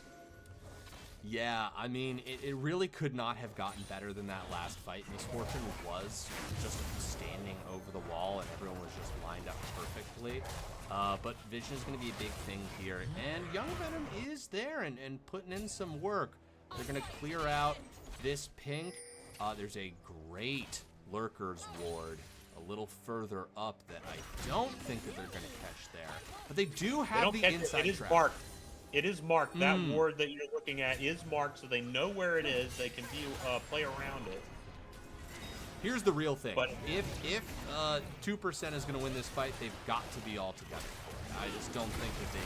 Yeah, I mean, it really could not have gotten better than that last fight. Misfortune was just standing over the wall, and everyone was just lined up perfectly. But vision is going to be a big thing here. And Young Venom is there and putting in some work. They're going to clear out this pink. There's a great Lurkers ward a little further up that I don't think that they're going to catch there. But they do have the inside track. Marked. It is marked. That ward that you're looking at is marked, so they know where it is. They can play around it. Here's the real thing. But if 2% is going to win this fight, they've got to be all together for it. I just don't think that they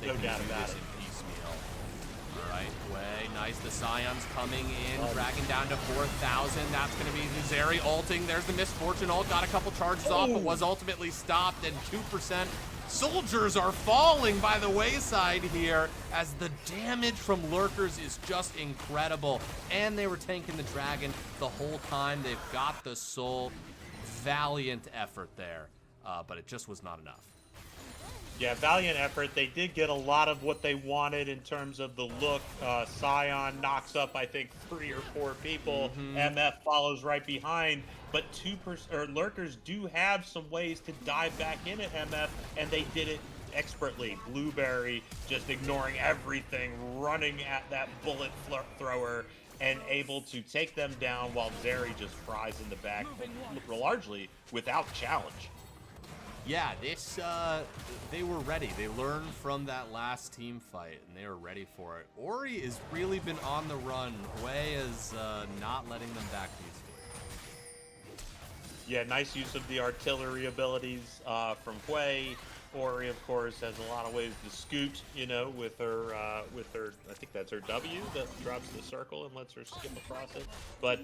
can. No doubt about it. In piecemeal. All right, way nice. The Scion's coming in, dragging down to 4,000. That's going to be Zeri ulting. There's the Misfortune ult. Got a couple charges off, but was ultimately stopped. And 2% soldiers are falling by the wayside here as the damage from Lurkers is just incredible. And they were tanking the dragon the whole time. They've got the soul. Valiant effort there, but it just was not enough. Yeah, valiant effort. They did get a lot of what they wanted in terms of the look. Scion knocks up, I think, 3 or 4 people. MF follows right behind. But Lurkers do have some ways to dive back in at MF, and they did it expertly. Blueberry just ignoring everything, running at that bullet thrower, and able to take them down while Zeri just fries in the back, largely without challenge. Yeah, they were ready. They learned from that last team fight, and they were ready for it. Ori has really been on the run. Hwei is not letting them back peacefully. Yeah, nice use of the artillery abilities from Hwei. Ori, of course, has a lot of ways to scoot, with her, I think that's her W that drops the circle and lets her skip across it. But,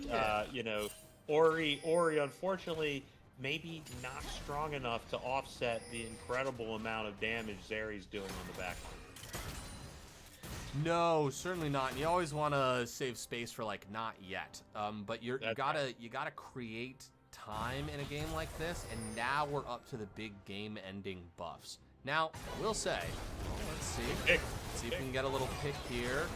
Ori, unfortunately, maybe not strong enough to offset the incredible amount of damage Zeri's doing on the back line. No, certainly not. And you always want to save space for not yet. But you gotta create time in a game like this, and now we're up to the big game-ending buffs. Now, I will say, let's see. Let's see if we can get a little pick here.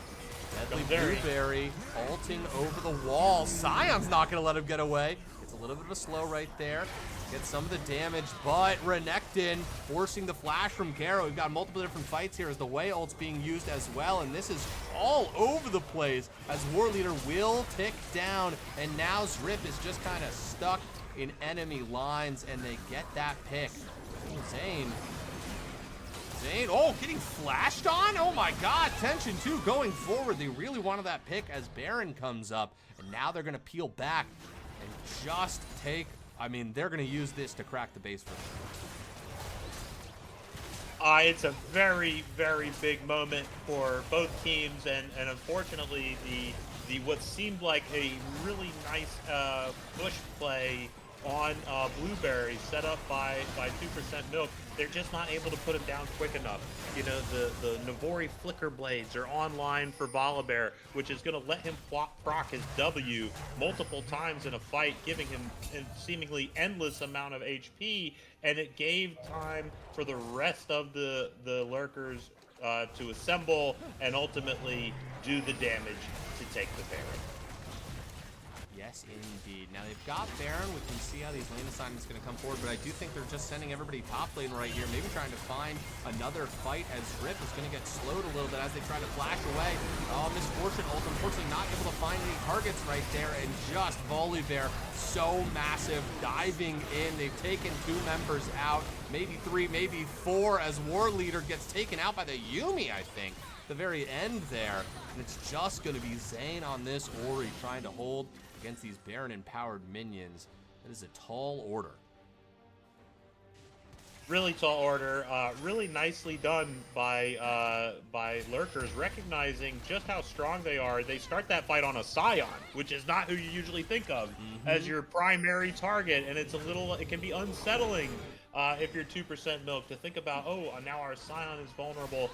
Deadly Blueberry ulting over the wall. Scion's not going to let him get away. It's a little bit of a slow right there. Get some of the damage, but Renekton forcing the flash from Garo. We've got multiple different fights here as the Way ult's being used as well, and this is all over the place as War Leader will tick down, and now Zrip is just kind of stuck in enemy lines, and they get that pick. Zane, oh, getting flashed on? Oh my God, Tension 2 going forward. They really wanted that pick as Baron comes up, and now they're gonna peel back and just take, I mean, they're gonna use this to crack the base for them. It's a very, very big moment for both teams, and unfortunately, the what seemed like a really nice push play on Blueberry set up by 2% Milk, they're just not able to put him down quick enough. You know, the Navori Flicker Blades are online for Volibear, which is going to let him proc his W multiple times in a fight, giving him a seemingly endless amount of HP, and it gave time for the rest of the Lurkers to assemble and ultimately do the damage to take the Baron. Yes, indeed. Now they've got Baron. We can see how these lane assignments going to come forward, but I do think they're just sending everybody top lane right here, maybe trying to find another fight as Rip is going to get slowed a little bit as they try to flash away. Oh, Misfortune ult, unfortunately not able to find any targets right there, and just Volibear, so massive, diving in. They've taken 2 members out, maybe 3, maybe 4, as War Leader gets taken out by the Yuumi, I think, the very end there. And it's just going to be Zane on this Ori trying to hold against these Baron-empowered minions. That is a tall order. Really tall order. Really nicely done by Lurkers, recognizing just how strong they are. They start that fight on a Scion, which is not who you usually think of as your primary target, and it can be unsettling if you're 2% Milk to think about, oh, now our Scion is vulnerable.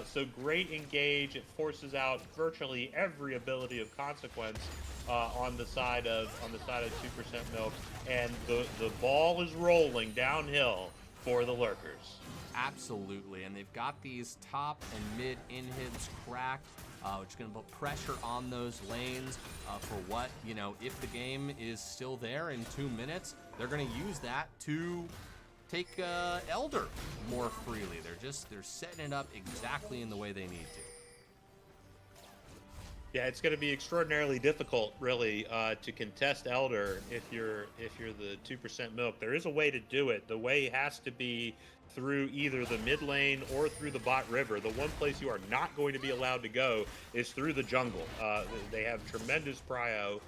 So great engage. It forces out virtually every ability of consequence on the side of 2% Milk, and the ball is rolling downhill for the Lurkers. Absolutely, and they've got these top and mid inhibs cracked, which is going to put pressure on those lanes for what, you know, if the game is still there in 2 minutes, they're going to use that to take Elder more freely. They're setting it up exactly in the way they need to. Yeah, it's going to be extraordinarily difficult, really, to contest Elder if you're the 2% Milk. There is a way to do it. The way has to be through either the mid lane or through the bot river. The one place you are not going to be allowed to go is through the jungle. They have tremendous prio,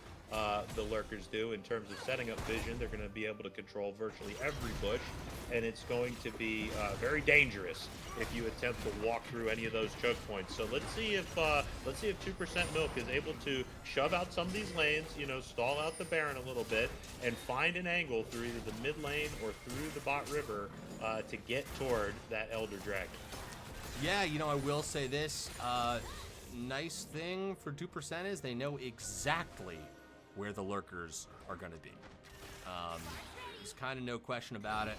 the Lurkers do, in terms of setting up vision. They're going to be able to control virtually every bush, and it's going to be very dangerous if you attempt to walk through any of those choke points. So let's see if 2% Milk is able to shove out some of these lanes, you know, stall out the Baron a little bit, and find an angle through either the mid lane or through the bot river to get toward that Elder Dragon. Yeah, you know, I will say this. Nice thing for 2% is they know exactly where the Lurkers are going to be. There's kind of no question about it.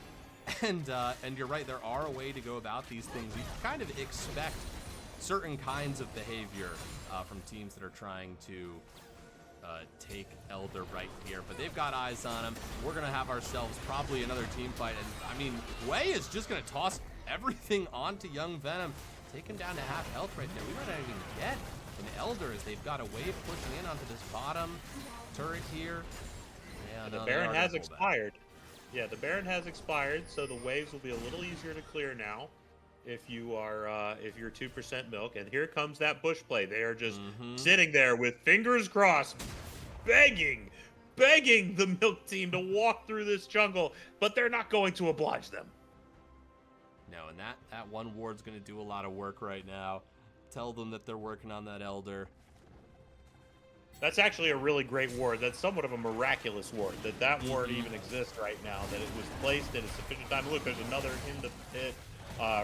And you're right, there are a way to go about these things. You kind of expect certain kinds of behavior from teams that are trying to take Elder right here, but they've got eyes on him. We're going to have ourselves probably another team fight, and I mean, Way is just going to toss everything onto Young Venom, take him down to half health right there. We might not even get an Elder as they've got a wave pushing in onto this bottom turret here. Yeah, the Baron has expired. Yeah, the Baron has expired, so the waves will be a little easier to clear now if you are if you're 2% Milk. And here comes that bush play. They are just sitting there with fingers crossed, begging the Milk team to walk through this jungle, but they're not going to oblige them. No, and that one ward's going to do a lot of work right now. Tell them that they're working on that Elder. That's actually a really great ward. That's somewhat of a miraculous ward, that ward even exists right now, that it was placed in a sufficient time. Look, there's another in the pit.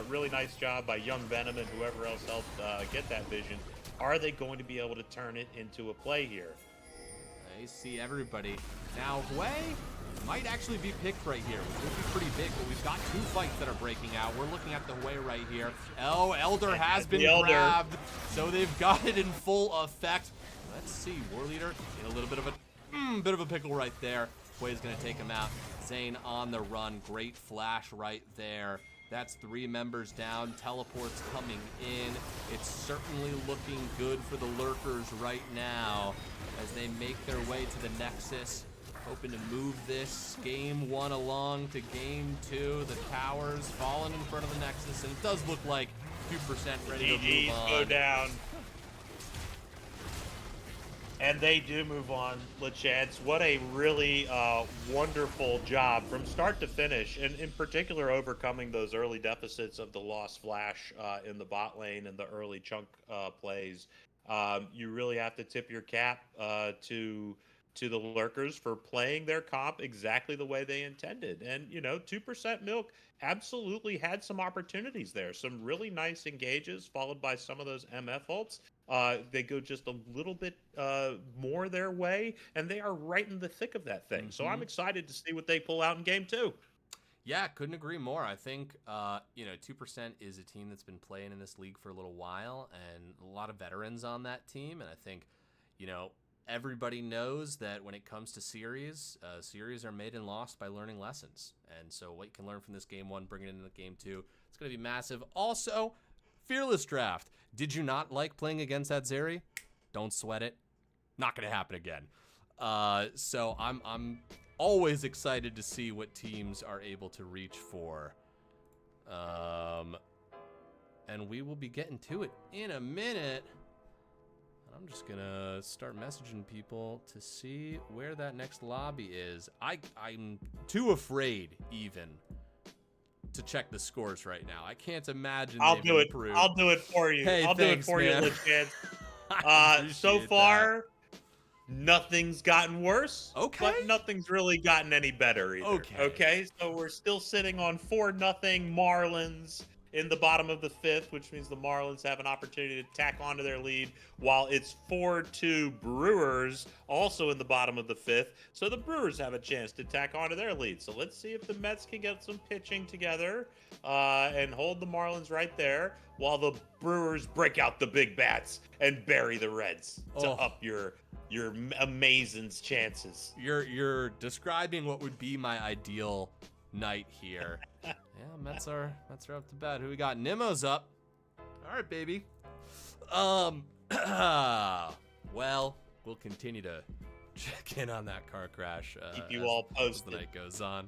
Really nice job by Young Venom and whoever else helped get that vision. Are they going to be able to turn it into a play here? I see everybody. Now, Hwei might actually be picked right here, which would be pretty big, but we've got 2 fights that are breaking out. We're looking at the Hwei right here. Oh, Elder has been grabbed, so they've got it in full effect. Let's see, War Leader in a little bit of a pickle right there. Quay's going to take him out. Zane on the run. Great flash right there. That's 3 members down. Teleports coming in. It's certainly looking good for the Lurkers right now as they make their way to the Nexus. Hoping to move this game 1 along to game 2. The towers falling in front of the Nexus, and it does look like 2% ready to move on. Go down. And they do move on, LeChance. What a really wonderful job from start to finish, and in particular overcoming those early deficits of the lost flash in the bot lane and the early chunk plays. You really have to tip your cap to the Lurkers for playing their comp exactly the way they intended. And, 2% Milk absolutely had some opportunities there. Some really nice engages followed by some of those MF ults. They go just a little bit more their way, and they are right in the thick of that thing. So I'm excited to see what they pull out in game 2. Yeah, couldn't agree more. I think, 2% is a team that's been playing in this league for a little while, and a lot of veterans on that team. And I think, everybody knows that when it comes to series are made and lost by learning lessons. And so what you can learn from this game 1, bring it into game 2, it's going to be massive. Also, Fearless Draft. Did you not like playing against that Zeri? Don't sweat it. Not going to happen again. So I'm always excited to see what teams are able to reach for. And we will be getting to it in a minute. I'm just going to start messaging people to see where that next lobby is. I'm too afraid even to check the scores right now. I can't imagine I'll do it. improved. I'll do it for you. Hey, I'll thanks, do it for man. you, LeChance. So far, nothing's gotten worse. Okay. But nothing's really gotten any better either. Okay. So we're still sitting on 4-0 Marlins in the bottom of the 5th, which means the Marlins have an opportunity to tack onto their lead, while it's 4-2 Brewers, also in the bottom of the 5th. So the Brewers have a chance to tack onto their lead. So let's see if the Mets can get some pitching together and hold the Marlins right there, while the Brewers break out the big bats and bury the Reds to up your amazing's chances. You're describing what would be my ideal night here. Yeah, Mets are up to bat. Who we got? Nemo's up. All right, baby. Well, we'll continue to check in on that car crash. Keep you all posted as the night goes on.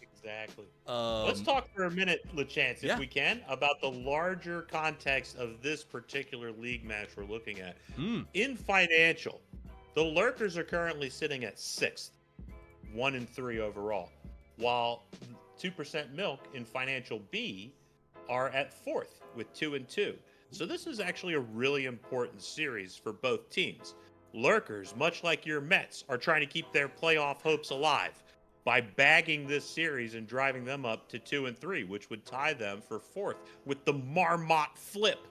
Exactly. Let's talk for a minute, LeChance, if we can, about the larger context of this particular league match we're looking at. In financial, the Lurkers are currently sitting at 6th, 1-3 overall, while 2% Milk in Financial B are at 4th with 2-2. So this is actually a really important series for both teams. Lurkers, much like your Mets, are trying to keep their playoff hopes alive by bagging this series and driving them up to 2-3, which would tie them for 4th with the Marmot flip.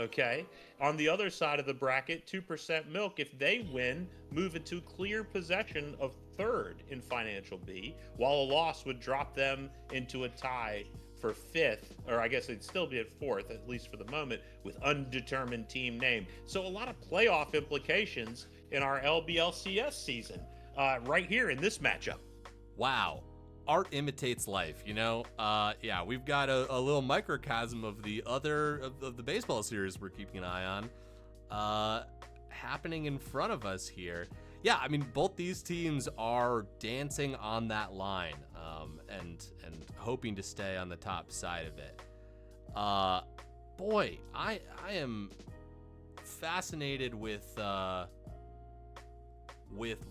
Okay. On the other side of the bracket, 2% Milk, if they win, move into clear possession of 3rd in Financial B, while a loss would drop them into a tie for 5th, or I guess it'd still be at 4th, at least for the moment, with undetermined team name. So a lot of playoff implications in our LBLCS season right here in this matchup. Wow. Art imitates life, Yeah, we've got a little microcosm of the of the baseball series we're keeping an eye on happening in front of us here. Yeah, I mean, both these teams are dancing on that line and hoping to stay on the top side of it. Boy, I am fascinated with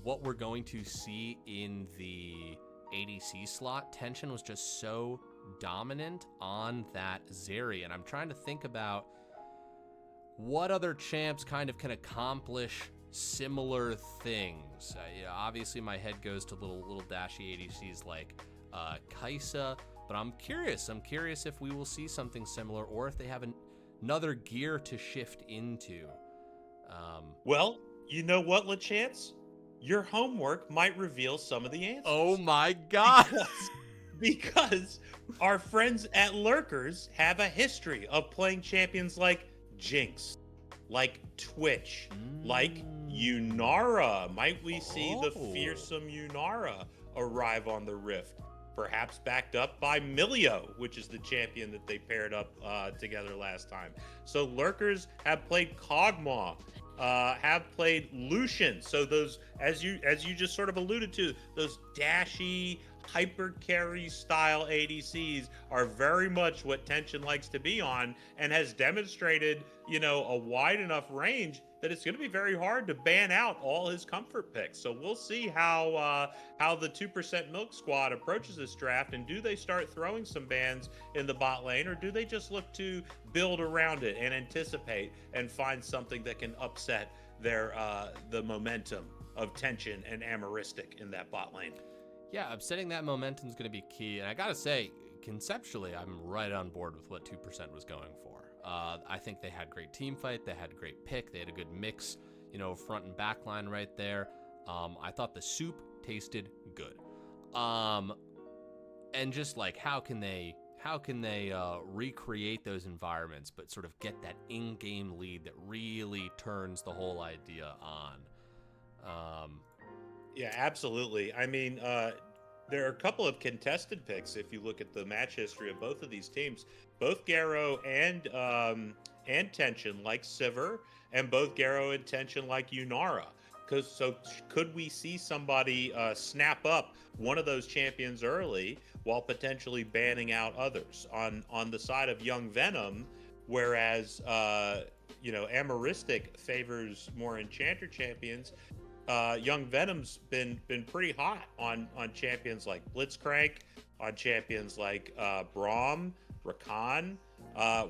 what we're going to see in the ADC slot. Tension was just so dominant on that Zeri, and I'm trying to think about what other champs kind of can accomplish similar things. Obviously my head goes to little dashy ADCs like Kai'Sa, but I'm curious if we will see something similar, or if they have another gear to shift into. Well, you know what, LeChance? Your homework might reveal some of the answers. Oh my god. Because our friends at Lurkers have a history of playing champions like Jinx, like Twitch, like Yunara. Might we see the fearsome Yunara arrive on the Rift, perhaps backed up by Milio, which is the champion that they paired up together last time. So Lurkers have played Kog'Maw, have played Lucian. So those, as you just sort of alluded to, those dashy hyper carry style ADCs are very much what Tension likes to be on, and has demonstrated, a wide enough range that it's going to be very hard to ban out all his comfort picks. So we'll see how the 2% Milk Squad approaches this draft, and do they start throwing some bans in the bot lane, or do they just look to build around it and anticipate and find something that can upset their the momentum of Tension and Amoristic in that bot lane? Yeah, upsetting that momentum is going to be key. And I got to say, conceptually, I'm right on board with what 2% was going for. I think they had great team fight. They had a great pick. They had a good mix, front and back line right there. I thought the soup tasted good. And just like, how can they recreate those environments, but sort of get that in-game lead that really turns the whole idea on? Yeah, absolutely. I mean, there are a couple of contested picks if you look at the match history of both of these teams. Both Garo and Tension like Sivir, and both Garo and Tension like Yunara. So could we see somebody snap up one of those champions early while potentially banning out others on the side of Young Venom? Whereas Amoristic favors more Enchanter champions. Young Venom's been pretty hot on champions like Blitzcrank, on champions like Braum, Rakan.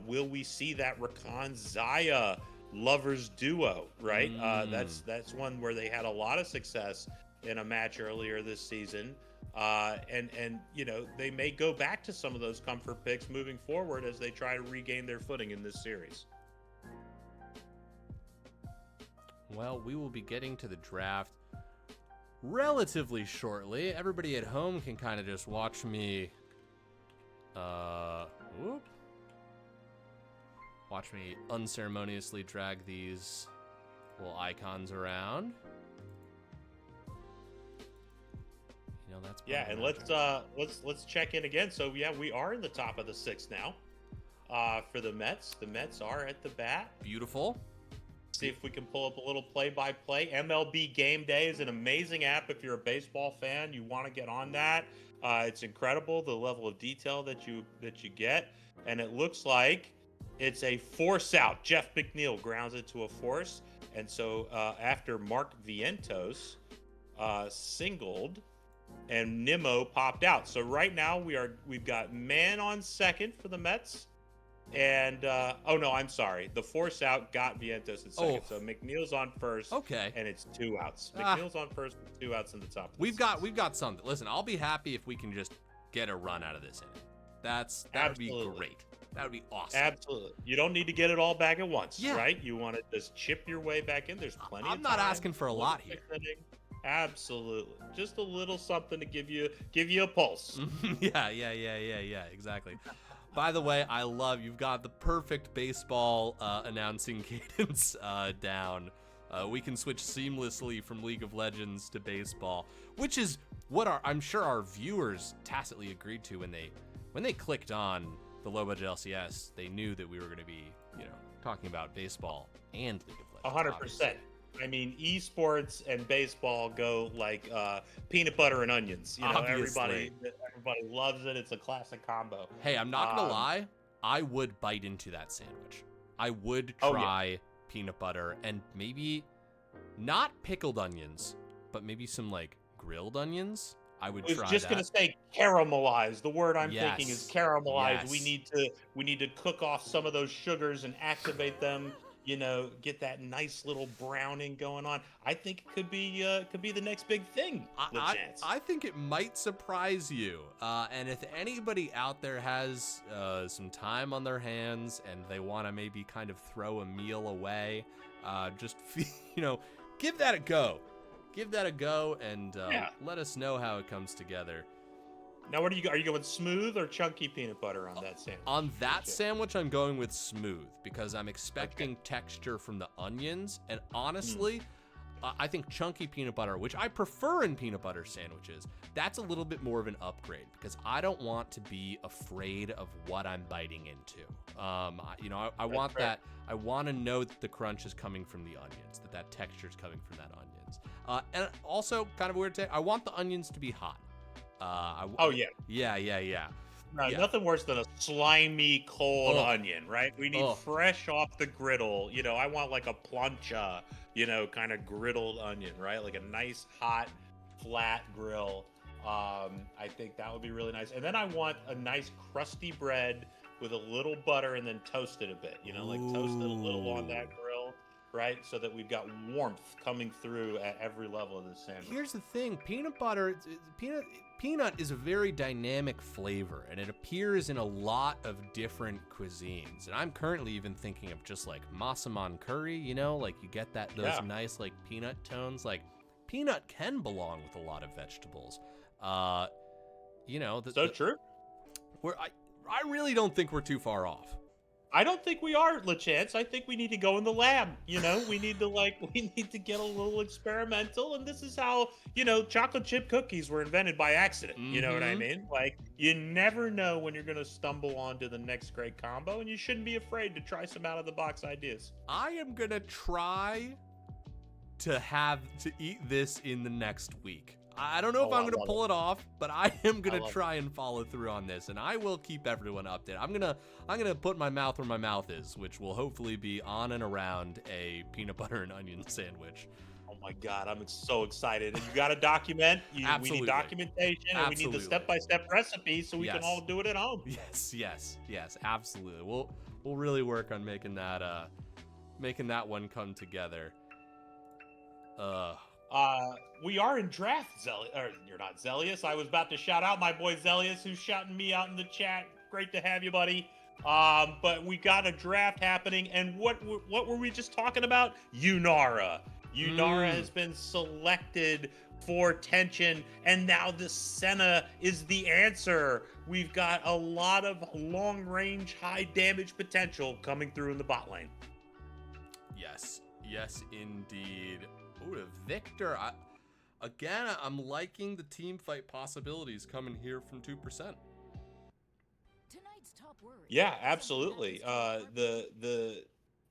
Will we see that Rakan Xayah lovers duo? Right, that's one where they had a lot of success in a match earlier this season, and they may go back to some of those comfort picks moving forward as they try to regain their footing in this series. Well, we will be getting to the draft relatively shortly. Everybody at home can kind of just watch me, watch me unceremoniously drag these little icons around. That's and let's check in again. So yeah, we are in the top of the sixth now. For the Mets, the Mets are at the bat. Beautiful. See if we can pull up a little play-by-play. MLB Game Day is an amazing app if you're a baseball fan. You want to get on that. It's incredible, the level of detail that you get. And it looks like it's a force out. Jeff McNeil grounds it to a force. And so after Mark Vientos singled and Nimmo popped out. So right now we've got man on second for the Mets. And I'm sorry. The force out got Vientos at second. So McNeil's on first. Okay. And it's 2 outs. McNeil's on first with 2 outs in the top. We've got something. Listen, I'll be happy if we can just get a run out of this inning. That would be great. That would be awesome. Absolutely. You don't need to get it all back at once, right? You want to just chip your way back in. There's plenty of time. I'm not asking for a lot here. Absolutely. Just a little something to give you a pulse. Yeah, exactly. By the way, you've got the perfect baseball announcing cadence down. We can switch seamlessly from League of Legends to baseball, which is what I'm sure our viewers tacitly agreed to when they clicked on the low budget LCS. They knew that we were going to be, talking about baseball and League of Legends. 100%. Obviously. I mean, esports and baseball go like peanut butter and onions. Everybody loves it. It's a classic combo. Hey, I'm not gonna lie. I would bite into that sandwich. I would try peanut butter and maybe not pickled onions, but maybe some like grilled onions. I would try that. I was just gonna say caramelized. The word I'm thinking is caramelized. Yes. We need to cook off some of those sugars and activate them. Get that nice little browning going on. I think it could be the next big thing. I think it might surprise you. And if anybody out there has some time on their hands and they want to maybe kind of throw a meal away, just give that a go. Give that a go and let us know how it comes together. Now, are you going smooth or chunky peanut butter on that sandwich? On that sandwich, I'm going with smooth because I'm expecting texture from the onions. And honestly, I think chunky peanut butter, which I prefer in peanut butter sandwiches, that's a little bit more of an upgrade because I don't want to be afraid of what I'm biting into. I want fair. that. I want to know that the crunch is coming from the onions, that texture is coming from that onions. And also, kind of weird to say, I want the onions to be hot. Oh yeah. Yeah. No, Yeah. nothing worse than a slimy, cold Ugh. onion, right? We need Ugh. fresh off the griddle. I want like a plancha, kind of griddled onion, right? Like a nice, hot, flat grill. I think that would be really nice. And then I want a nice, crusty bread with a little butter and then toast it a bit, like toast it a little on that grill, right? So that we've got warmth coming through at every level of the sandwich. Here's the thing, peanut butter, peanut is a very dynamic flavor, and it appears in a lot of different cuisines. And I'm currently even thinking of just like massaman curry, like you get those nice like peanut tones. Like peanut can belong with a lot of vegetables. So true. I really don't think we're too far off. I don't think we are, LaChance. I think we need to go in the lab. We need to get a little experimental. And this is how, chocolate chip cookies were invented by accident. You know what I mean? Like, you never know when you're going to stumble onto the next great combo, and you shouldn't be afraid to try some out of the box ideas. I am going to try to eat this in the next week. I don't know if I'm going to pull it off, but I am going to try and follow through on this, and I will keep everyone updated. I'm going to put my mouth where my mouth is, which will hopefully be on and around a peanut butter and onion sandwich. Oh my God, I'm so excited. And you got to document. We need documentation, and we need the step-by-step recipe so we can all do it at home. Yes, absolutely. We'll really work on making that one come together. We are in draft, you're not Zelius. I was about to shout out my boy Zelius, who's shouting me out in the chat. Great to have you, buddy. But we got a draft happening, and what were we just talking about? Yunara. Yunara has been selected for tension, and now the Senna is the answer. We've got a lot of long-range, high-damage potential coming through in the bot lane. Yes, indeed. Ooh, to Victor. I'm liking the team fight possibilities coming here from 2%. Yeah, absolutely.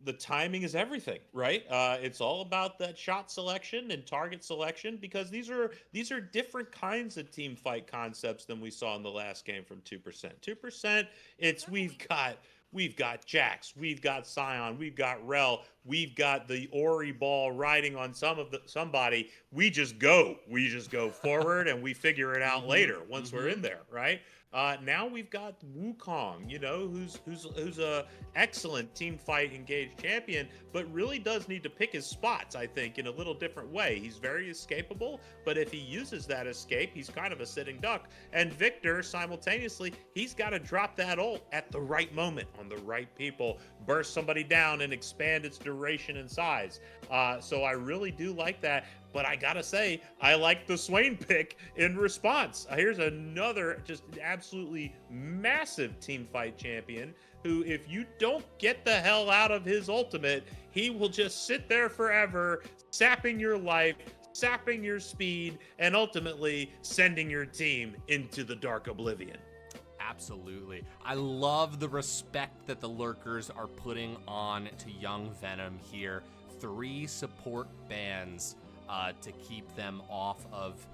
The timing is everything, right? It's all about that shot selection and target selection, because these are different kinds of team fight concepts than we saw in the last game from 2%. 2%, it's we've got Jax, we've got Sion, we've got Rel, we've got the Ori ball riding on somebody. We just go forward and we figure it out later once we're in there, right? Now we've got Wukong, who's a excellent team fight engaged champion, but really does need to pick his spots, I think, in a little different way. He's very escapable, but if he uses that escape, he's kind of a sitting duck. And Victor, simultaneously, he's got to drop that ult at the right moment on the right people, burst somebody down and expand its duration and size. So I really do like that. But I gotta say, I like the Swain pick in response. Here's another just absolutely massive team fight champion who, if you don't get the hell out of his ultimate, he will just sit there forever, sapping your life, sapping your speed, and ultimately sending your team into the dark oblivion. Absolutely. I love the respect that the Lurkers are putting on to Young Venom here. 3 support bans to keep them off of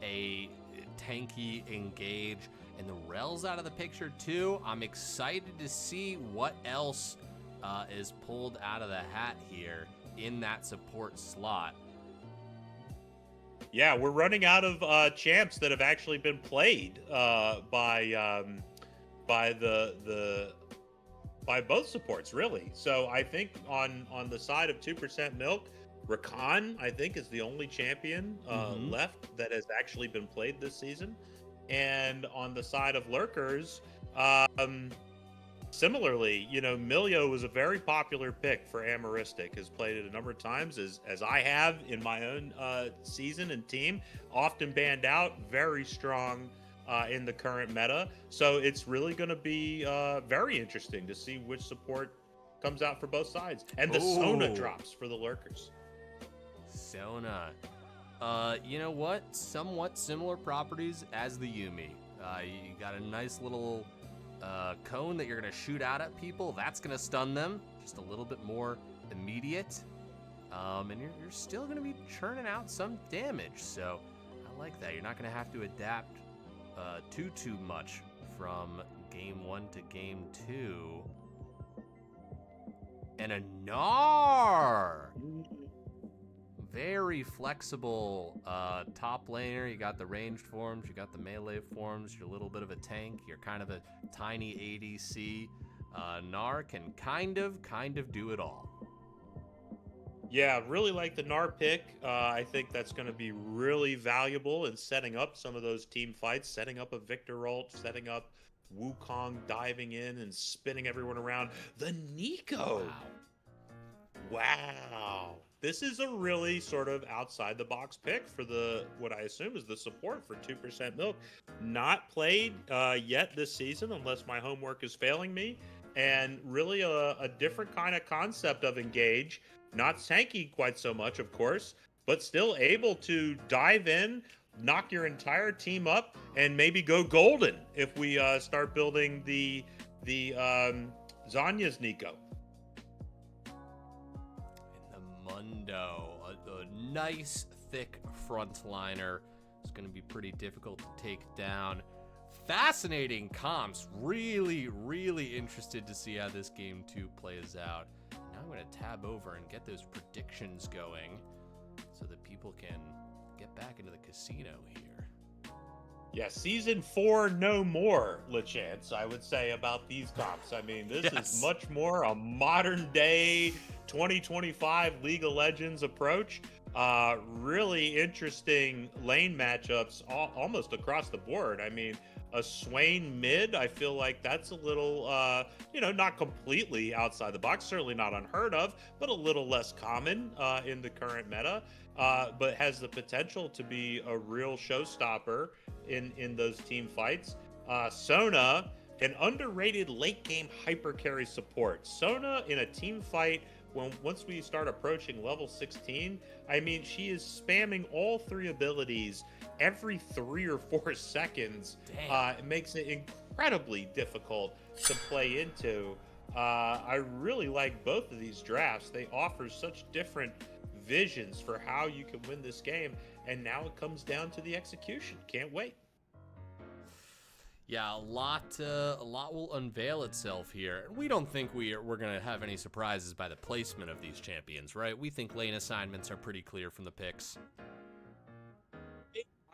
a tanky engage. And the Rel's out of the picture too. I'm excited to see what else is pulled out of the hat here in that support slot. Yeah, we're running out of champs that have actually been played by both supports, really. So I think on the side of 2% Milk, Rakan, I think, is the only champion left that has actually been played this season. And on the side of Lurkers, similarly, Milio was a very popular pick for Amoristic, has played it a number of times, as I have in my own season and team, often banned out, very strong in the current meta. So it's really going to be very interesting to see which support comes out for both sides. And the Sona drops for the Lurkers. Sona. You know what? Somewhat similar properties as the Yumi. You got a nice little cone that you're going to shoot out at people. That's going to stun them. Just a little bit more immediate. And you're still going to be churning out some damage. So I like that. You're not going to have to adapt too much from game 1 to game 2. And a Gnar! Very flexible top laner. You got the ranged forms, you got the melee forms, you're a little bit of a tank, you're kind of a tiny ADC. Gnar can kind of do it all. Yeah, really like the Gnar pick. I think that's going to be really valuable in setting up some of those team fights, setting up a Victor ult, setting up Wukong diving in and spinning everyone around. The Nico. Wow. This is a really sort of outside the box pick for what I assume is the support for 2% Milk. Not played yet this season unless my homework is failing me. And really a different kind of concept of engage. Not tanky quite so much, of course, but still able to dive in, knock your entire team up, and maybe go golden if we start building the Zanya's Nico. Mundo, a nice thick frontliner. It's going to be pretty difficult to take down. Fascinating comps. Really interested to see how this game 2 plays out. Now I'm going to tab over and get those predictions going so that people can get back into the casino here. Yeah, season 4, no more, LeChance, I would say about these comps. I mean, this is much more a modern day 2025 League of Legends approach. Really interesting lane matchups almost across the board. I mean, a Swain mid, I feel like that's a little, not completely outside the box, certainly not unheard of, but a little less common in the current meta, but has the potential to be a real showstopper in those team fights. Sona, an underrated late game hyper carry support. Sona in a team fight, once we start approaching level 16, I mean, she is spamming all 3 abilities every 3 or 4 seconds. It makes it incredibly difficult to play into. I really like both of these drafts. They offer such different visions for how you can win this game, and now it comes down to the execution. Can't wait. Yeah, a lot will unveil itself here. We don't think we're going to have any surprises by the placement of these champions, right? We think lane assignments are pretty clear from the picks.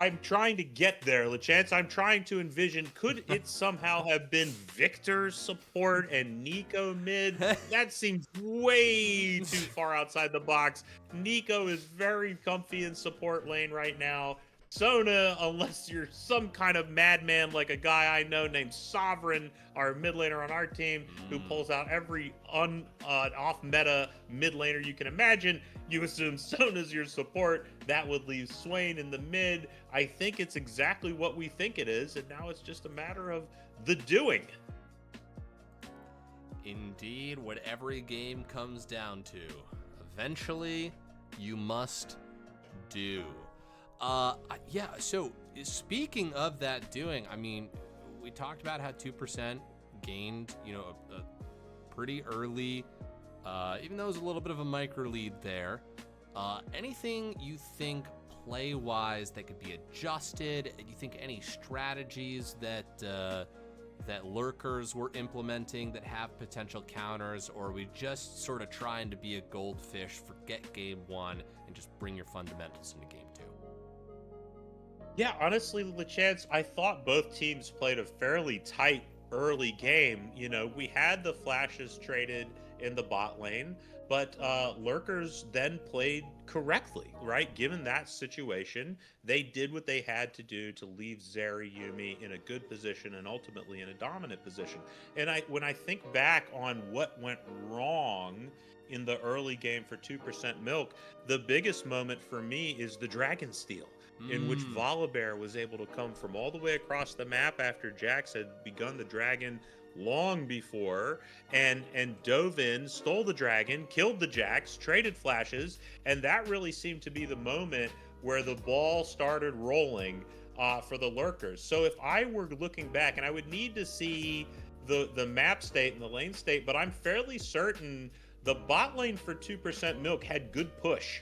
I'm trying to get there, LeChance. I'm trying to envision, could it somehow have been Victor's support and Nico mid? That seems way too far outside the box. Nico is very comfy in support lane right now. Sona, unless you're some kind of madman like a guy I know named Sovereign, our mid laner on our team, who pulls out every off-meta mid laner you can imagine, you assume Sona's your support. That would leave Swain in the mid. I think it's exactly what we think it is, and now it's just a matter of the doing. Indeed, what every game comes down to. Eventually, you must do. Yeah, so speaking of that doing, I mean, we talked about how 2% gained, a pretty early, even though it was a little bit of a micro lead there. Anything you think play-wise that could be adjusted? Do you think any strategies that Lurkers were implementing that have potential counters, or are we just sort of trying to be a goldfish, forget game 1, and just bring your fundamentals into game 2? Yeah, honestly, LeChance, I thought both teams played a fairly tight early game. We had the flashes traded in the bot lane, but Lurkers then played correctly, right? Given that situation, they did what they had to do to leave Zeri Yuumi in a good position and ultimately in a dominant position. And when I think back on what went wrong in the early game for 2% Milk, the biggest moment for me is the Dragon Steal, in which Volibear was able to come from all the way across the map after Jax had begun the Dragon long before, and dove in, stole the dragon, killed the jacks, traded flashes, and that really seemed to be the moment where the ball started rolling for the Lurkers. So if I were looking back, and I would need to see the map state and the lane state, but I'm fairly certain the bot lane for 2% Milk had good push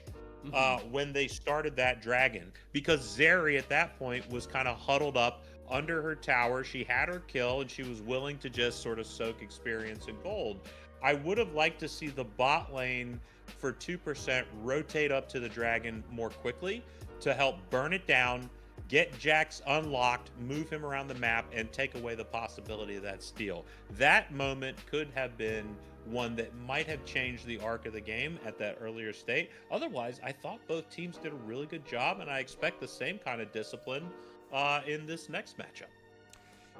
when they started that dragon, because Zeri at that point was kind of huddled up under her tower. She had her kill and she was willing to just sort of soak experience and gold. I would have liked to see the bot lane for 2% rotate up to the dragon more quickly to help burn it down, get Jax unlocked, move him around the map, and take away the possibility of that steal. That moment could have been one that might have changed the arc of the game at that earlier state. Otherwise, I thought both teams did a really good job, and I expect the same kind of discipline in this next matchup.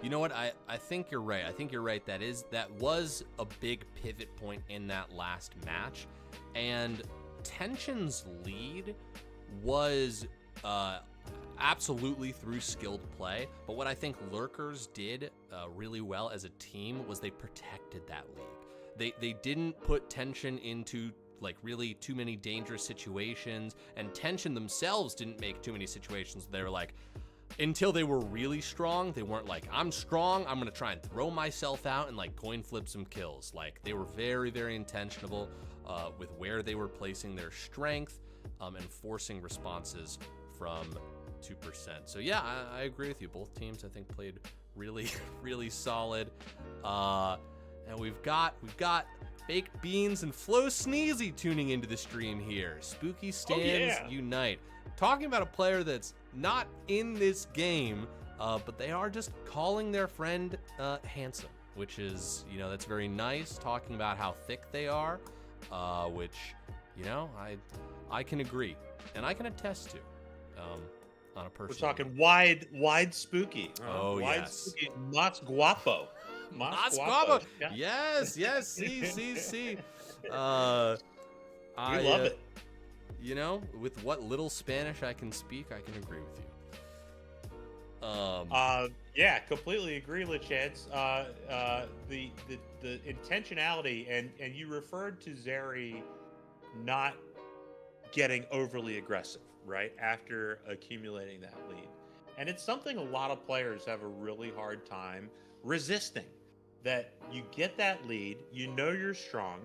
You know what? I think you're right. I think you're right. That was a big pivot point in that last match. And Tension's lead was absolutely through skilled play. But what I think Lurkers did really well as a team was they protected that lead. They didn't put Tension into like really too many dangerous situations, and Tension themselves didn't make too many situations. They were like, until they were really strong, they weren't like, I'm strong, I'm gonna try and throw myself out and like coin flip some kills. Like they were very, very intentional with where they were placing their strength and forcing responses from 2%. So yeah, I agree with you. Both teams I think played really, really solid. And we've got Baked Beans and Flo Sneezy tuning into the stream here. Spooky Stands Unite. Talking about a player that's not in this game, but they are just calling their friend handsome, which is, that's very nice. Talking about how thick they are, which, I can agree and I can attest to on a personal. We're talking wide spooky. Oh, wide yes. Spooky. Mas guapo. Mas guapo. Yes. See. We love it. With what little Spanish I can speak, I can agree with you. Yeah, completely agree, LeChance. The intentionality, and you referred to Zeri not getting overly aggressive, right, after accumulating that lead. And it's something a lot of players have a really hard time resisting, that you get that lead, you're strong,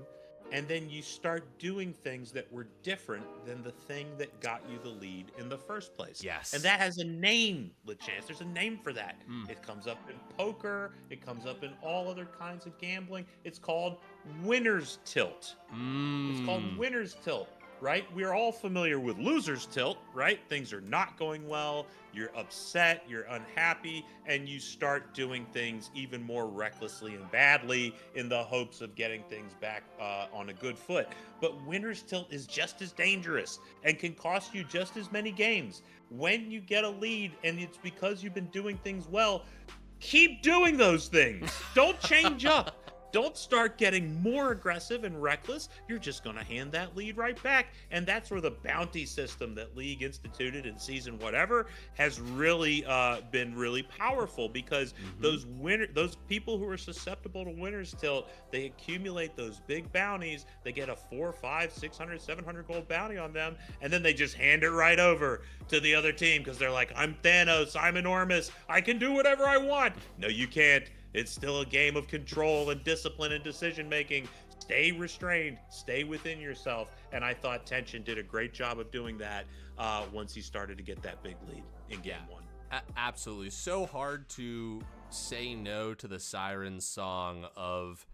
and then you start doing things that were different than the thing that got you the lead in the first place. Yes. And that has a name, LeChance. There's a name for that. It comes up in poker. It comes up in all other kinds of gambling. It's called winner's tilt. It's called winner's tilt, right? We're all familiar with loser's tilt, right? Things are not going well. You're upset, you're unhappy, and you start doing things even more recklessly and badly in the hopes of getting things back on a good foot. But winner's tilt is just as dangerous and can cost you just as many games. When you get a lead and it's because you've been doing things well, keep doing those things. Don't change up. Don't start getting more aggressive and reckless. You're just going to hand that lead right back. And that's where the bounty system that League instituted in season whatever has really been really powerful, because those people who are susceptible to winner's tilt, they accumulate those big bounties. They get a 400, 500, 600, 700 gold bounty on them, and then they just hand it right over to the other team because they're like, I'm Thanos, I'm enormous, I can do whatever I want. No, you can't. It's still a game of control and discipline and decision making. Stay restrained, stay within yourself. And I thought Tension did a great job of doing that once he started to get that big lead in game one. Absolutely. So hard to say no to the Siren song of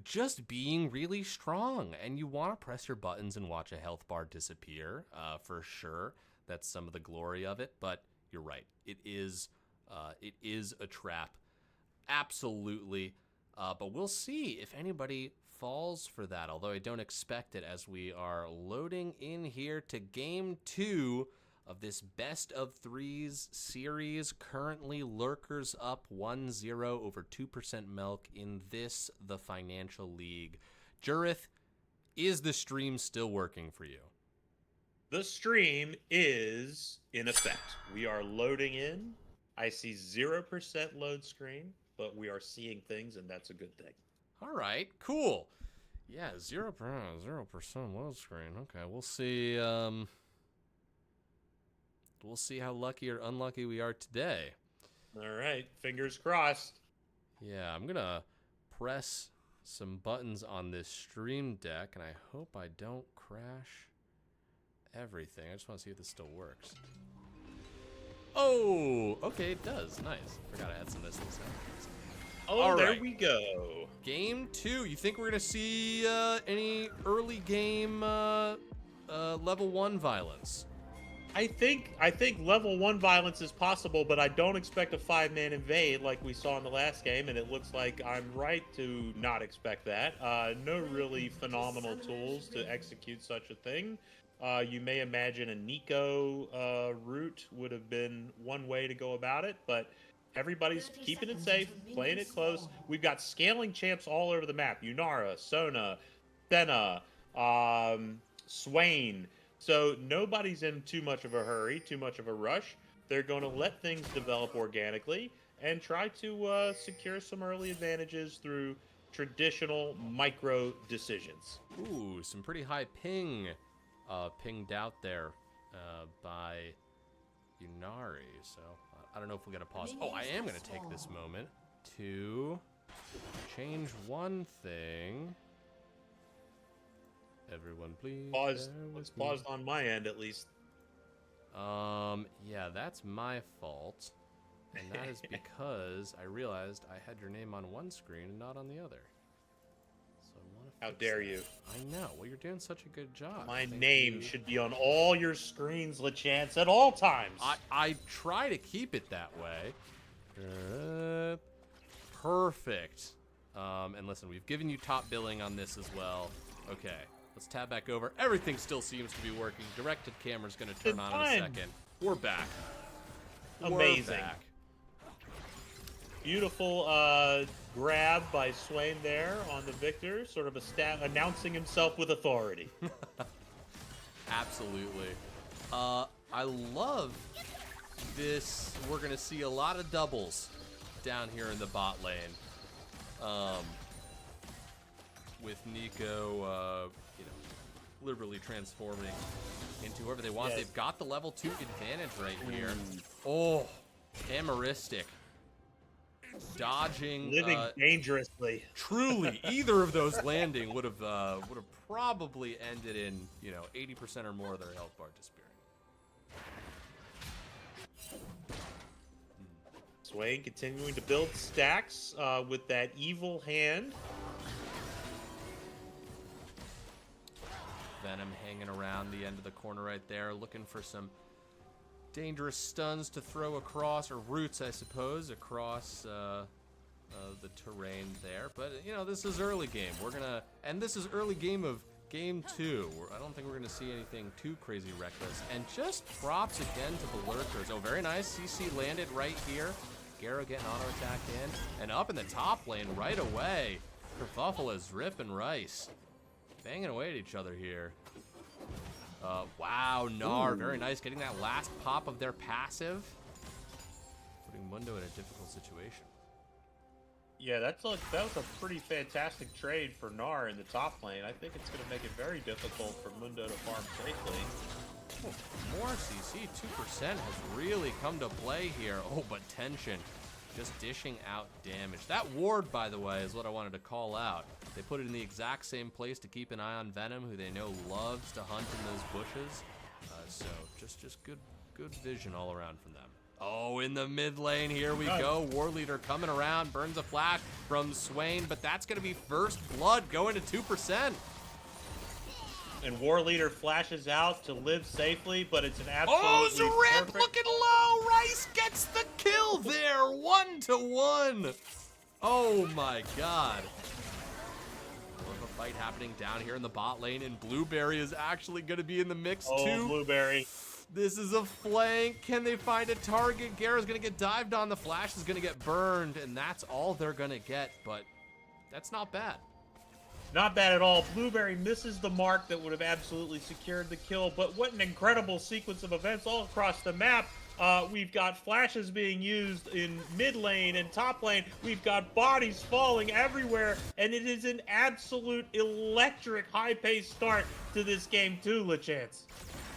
just being really strong. And you want to press your buttons and watch a health bar disappear, for sure. That's some of the glory of it. But you're right. It is a trap. Absolutely. But we'll see if anybody falls for that, although I don't expect it, as we are loading in here to game 2 of this best of 3s series. Currently Lurkers up 1-0 over 2% Milk in this, the Financial League. Jurith, is the stream still working for you? The stream is in effect. We are loading in. I see 0% load screen, but we are seeing things, and that's a good thing. All right, cool. Yeah, 0% load screen. Okay, we'll see. We'll see how lucky or unlucky we are today. All right, fingers crossed. Yeah, I'm gonna press some buttons on this stream deck, and I hope I don't crash everything. I just want to see if this still works. Oh, okay, it does. Nice. Forgot I had some of this in the sound. Oh, All there right. we go. Game 2. You think we're gonna see any early game level 1 violence? I think level 1 violence is possible, but I don't expect a 5-man invade like we saw in the last game, and it looks like I'm right to not expect that. No really phenomenal tools to execute such a thing. You may imagine a Nico route would have been one way to go about it, but everybody's keeping it safe, playing it close. We've got scaling champs all over the map. Yunara, Sona, Senna, Swain. So nobody's in too much of a hurry, too much of a rush. They're going to let things develop organically and try to secure some early advantages through traditional micro decisions. Ooh, some pretty high pinged out there by Yunari. So I don't know if we're going to pause. Oh, I am going to take this moment to change one thing. Everyone, please. It's paused on my end, at least. Yeah, that's my fault. And that is because I realized I had your name on one screen and not on the other. So I want to How dare you? I know. Well, you're doing such a good job. My name should be on all your screens, LeChance, at all times. I try to keep it that way. Perfect. And listen, we've given you top billing on this as well. Okay. Let's tab back over. Everything still seems to be working. Directed camera's going to turn on in a second. We're back. Amazing. We're back. Beautiful grab by Swain there on the victor, sort of announcing himself with authority. Absolutely. I love this. We're going to see a lot of doubles down here in the bot lane. With Nico, liberally transforming into whoever they want. Yes. They've got the level 2 advantage right here. Oh, Amaristic. Dodging. Living dangerously. Truly, either of those landing would have probably ended in, 80% or more of their health bar disappearing. Swain continuing to build stacks with that evil hand. Venom hanging around the end of the corner right there, looking for some dangerous stuns to throw across, or roots, I suppose, across the terrain there. But, this is early game. And this is early game of game 2. I don't think we're going to see anything too crazy reckless. And just props again to the Lurkers. Oh, very nice. CC landed right here. Garo getting auto-attacked in. And up in the top lane right away. Kerfuffle Rip and Rice banging away at each other here. Wow, Gnar, very nice. Getting that last pop of their passive. Putting Mundo in a difficult situation. Yeah, that was a pretty fantastic trade for Gnar in the top lane. I think it's going to make it very difficult for Mundo to farm safely. Oh, more CC, 2% has really come to play here. Oh, but tension. Just dishing out damage. That ward, by the way, is what I wanted to call out. They put it in the exact same place to keep an eye on Venom, who they know loves to hunt in those bushes. So just good vision all around from them. Oh, in the mid lane, here we go. War Leader coming around, burns a flash from Swain, but that's going to be first blood going to 2%. And War Leader flashes out to live safely, but it's an absolutely Zarip looking low. Rice gets the kill there, 1-1. Oh my God. More of a fight happening down here in the bot lane, and Blueberry is actually going to be in the mix too. Oh, Blueberry. This is a flank. Can they find a target? Gara's going to get dived on. The flash is going to get burned, and that's all they're going to get, but that's not bad. Not bad at all. Blueberry misses the mark that would have absolutely secured the kill, but what an incredible sequence of events all across the map. We've got flashes being used in mid lane and top lane. We've got bodies falling everywhere, and it is an absolute electric high-paced start to this game too, LeChance.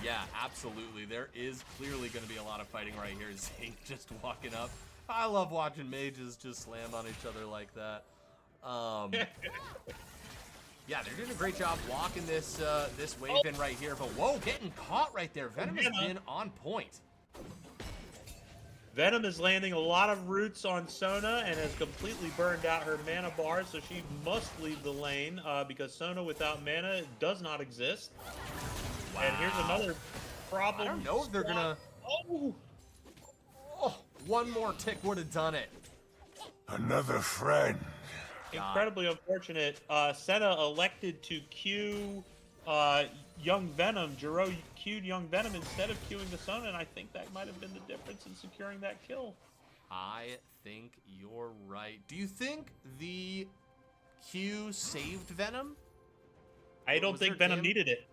Yeah, absolutely. There is clearly going to be a lot of fighting right here. Zeke just walking up. I love watching mages just slam on each other like that. Yeah, they're doing a great job walking this this wave in right here. But whoa, getting caught right there. Venom has been on point. Venom is landing a lot of roots on Sona and has completely burned out her mana bar, so she must leave the lane because Sona without mana does not exist. Wow. And here's another problem. I don't know if they're gonna... Oh, one more tick would have done it. Another friend. Incredibly unfortunate. Senna elected to queue Young Venom. Jiro queued Young Venom instead of queuing the Sona, and I think that might have been the difference in securing that kill. I think you're right. Do you think the Q saved Venom? I don't think Venom needed it.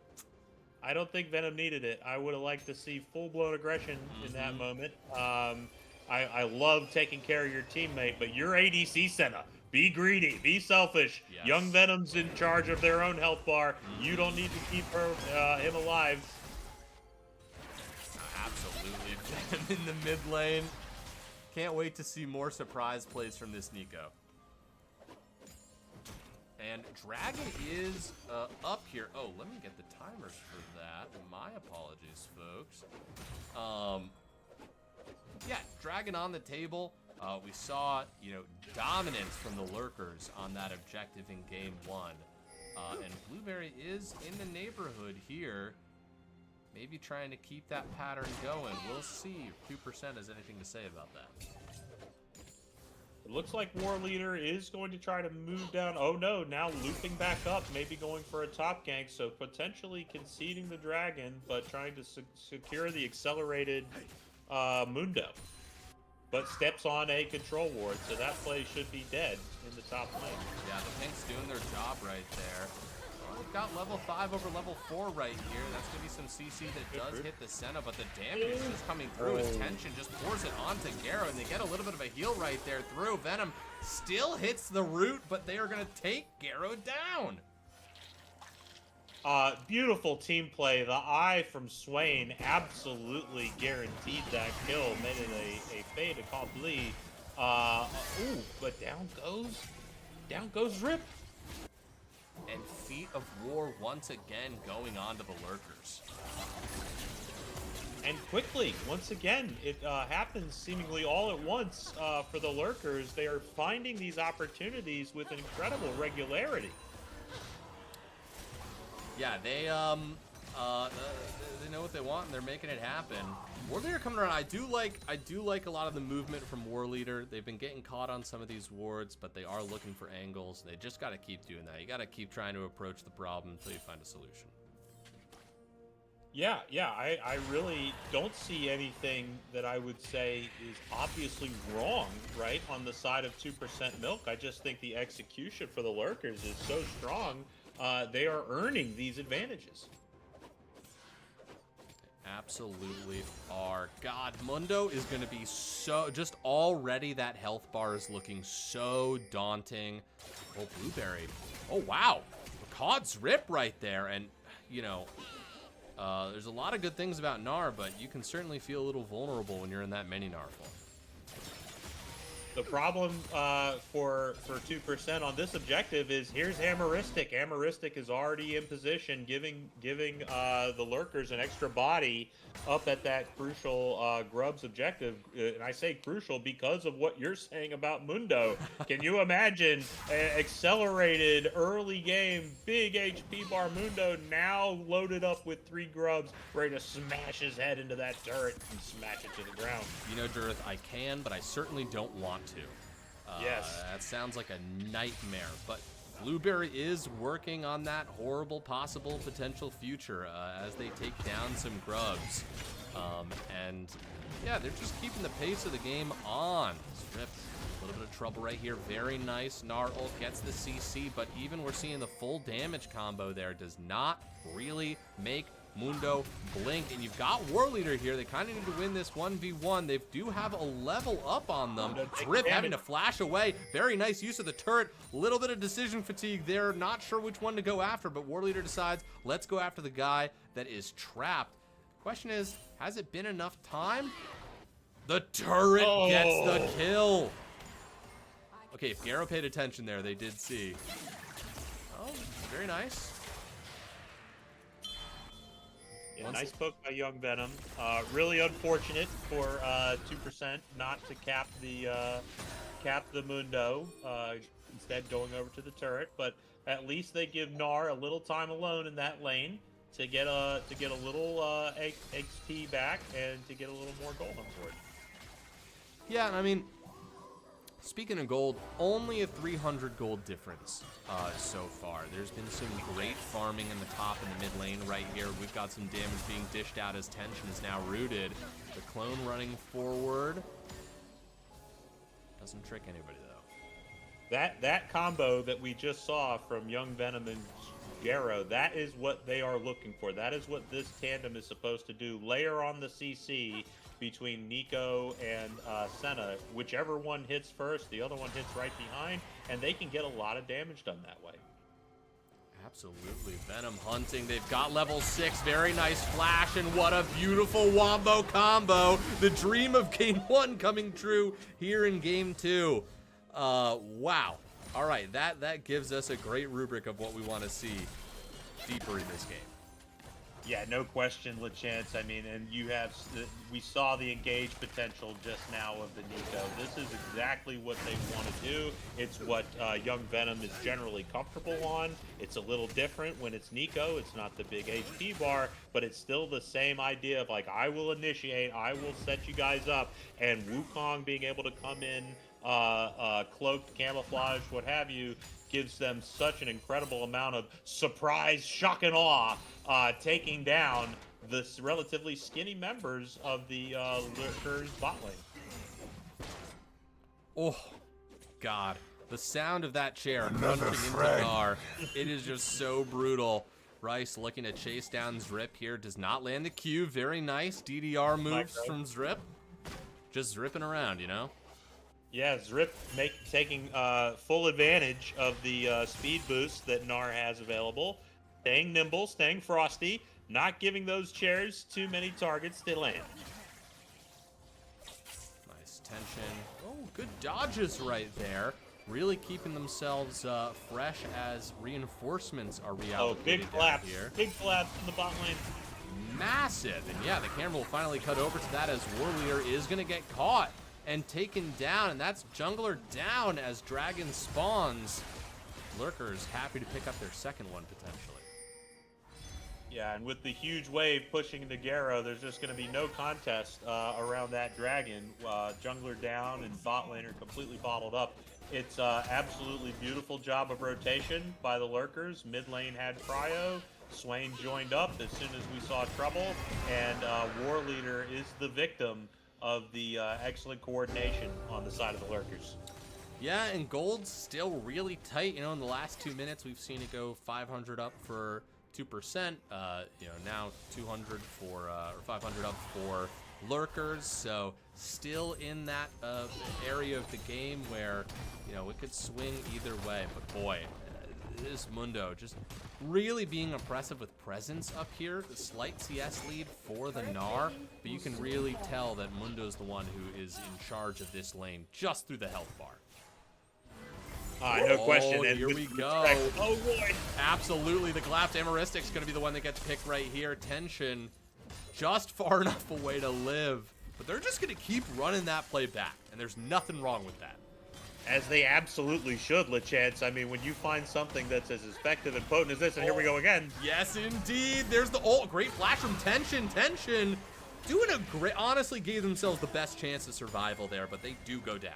I don't think Venom needed it. I would have liked to see full-blown aggression in that moment. I love taking care of your teammate, but you're ADC Senna. Be greedy. Be selfish. Yes. Young Venom's in charge of their own health bar. You don't need to keep him alive. Absolutely. Venom in the mid lane. Can't wait to see more surprise plays from this Nico. And Dragon is up here. Oh, let me get the timers for that. My apologies, folks. Yeah, Dragon on the table. We saw, dominance from the Lurkers on that objective in game 1. And Blueberry is in the neighborhood here. Maybe trying to keep that pattern going. We'll see if 2% has anything to say about that. It looks like War Leader is going to try to move down. Oh no, now looping back up, maybe going for a top gank, so potentially conceding the Dragon, but trying to secure the accelerated Mundo. But steps on a control ward, so that play should be dead in the top lane. Yeah, the Pink's doing their job right there. Well, we've got level 5 over level 4 right here. That's going to be some CC that does hit the Senna, but the damage is just coming through. His tension just pours it onto Garo, and they get a little bit of a heal right there through. Venom still hits the root, but they are going to take Garo down. Beautiful team play. The eye from Swain absolutely guaranteed that kill. Made it a fait accompli. But down goes Rip. And Feet of War once again going on to the Lurkers. And quickly, once again, it happens seemingly all at once for the Lurkers. They are finding these opportunities with incredible regularity. Yeah, they know what they want and they're making it happen. War Leader coming around. I do like a lot of the movement from War Leader. They've been getting caught on some of these wards, but they are looking for angles. They just got to keep doing that. You got to keep trying to approach the problem until you find a solution. Yeah, I really don't see anything that I would say is obviously wrong, right, on the side of 2% milk. I just think the execution for the Lurkers is so strong. They are earning these advantages. Absolutely are. God, Mundo is going to be so... Just already that health bar is looking so daunting. Oh, Blueberry. Oh, wow. Cod's Rip right there. And, there's a lot of good things about Gnar, but you can certainly feel a little vulnerable when you're in that many Gnar form. The problem for 2% on this objective is here's Hammeristic. Hammeristic is already in position, giving the Lurkers an extra body up at that crucial Grubs objective. And I say crucial because of what you're saying about Mundo. Can you imagine accelerated early game, big HP bar Mundo now loaded up with 3 Grubs, ready to smash his head into that turret and smash it to the ground? Durith, I can, but I certainly don't want to. Yes. That sounds like a nightmare, but Blueberry is working on that horrible possible potential future as they take down some Grubs. And yeah, they're just keeping the pace of the game on. Strip, a little bit of trouble right here. Very nice. Gnar ult gets the CC, but even we're seeing the full damage combo there does not really make Mundo blink, and you've got War Leader here. They kind of need to win this 1v1. They do have a level up on them. Rip having to flash away. Very nice use of the turret. Little bit of decision fatigue there. Not sure which one to go after, but War Leader decides, let's go after the guy that is trapped. Question is, has it been enough time? The turret gets the kill. Okay, if Garo paid attention there, they did see. Oh, very nice. Yeah, nice poke by Young Venom. Really unfortunate for 2% not to cap the Mundo. Instead, going over to the turret. But at least they give Gnar a little time alone in that lane to get a little XP back and to get a little more gold on board. Yeah, I mean, speaking of gold, only a 300 gold difference so far. There's been some great farming in the top and the mid lane right here. We've got some damage being dished out as tension is now rooted. The clone running forward. Doesn't trick anybody, though. That combo that we just saw from Young Venom and Garo, that is what they are looking for. That is what this tandem is supposed to do. Layer on the CC between Nico and Senna. Whichever one hits first, the other one hits right behind, and they can get a lot of damage done that way. Absolutely. Venom hunting. They've got level 6. Very nice flash, and what a beautiful wombo combo. The dream of game 1 coming true here in game 2. Wow. All right, that gives us a great rubric of what we want to see deeper in this game. Yeah, no question, LeChance. I mean, and we saw the engage potential just now of the Nico. This is exactly what they want to do. It's what Young Venom is generally comfortable on. It's a little different when it's Nico. It's not the big HP bar, but it's still the same idea of like, I will initiate, I will set you guys up, and Wukong being able to come in cloaked, camouflage, what have you, gives them such an incredible amount of surprise, shock, and awe, taking down the relatively skinny members of the Lurkers bot lane. Oh, God. The sound of that chair crunching into Gnar, it is just so brutal. Rice looking to chase down Zrip here, does not land the Q. Very nice DDR moves from Zrip. Just zipping around, you know? Yeah, Zrip taking full advantage of the speed boost that Gnar has available. Staying nimble, staying frosty, not giving those chairs too many targets to land. Nice tension. Oh, good dodges right there. Really keeping themselves fresh as reinforcements are reallocated. Oh, big collapse. Here. Big collapse in the bot lane. Massive. And yeah, the camera will finally cut over to that as War Leader is going to get caught and taken down, and that's Jungler down as Dragon spawns. Lurkers happy to pick up their second one potentially. Yeah, and with the huge wave pushing into Garo, there's just going to be no contest around that Dragon. Jungler down and bot lane are completely bottled up. It's absolutely beautiful job of rotation by the Lurkers. Mid lane had Cryo. Swain joined up as soon as we saw trouble, and War Leader is the victim of the excellent coordination on the side of the Lurkers. Yeah, and gold's still really tight. You know, in the last 2 minutes, we've seen it go 500 up for 2%. You know, now 200 for or 500 up for Lurkers. So still in that area of the game where, you know, it could swing either way. But boy, this Mundo just really being impressive with presence up here. The slight CS lead for the Gnar, but you can really tell that Mundo's the one who is in charge of this lane just through the health bar. No question. And here we go. Oh boy. Absolutely, the Glaft Amaristic's going to be the one that gets picked right here. Tension just far enough away to live, but they're just going to keep running that play back, and there's nothing wrong with that. As they absolutely should, LeChance. I mean, when you find something that's as effective and potent as this, and here we go again. Yes, indeed. There's the ult. Great flash from Tension. Tension doing a great, honestly gave themselves the best chance of survival there, but they do go down.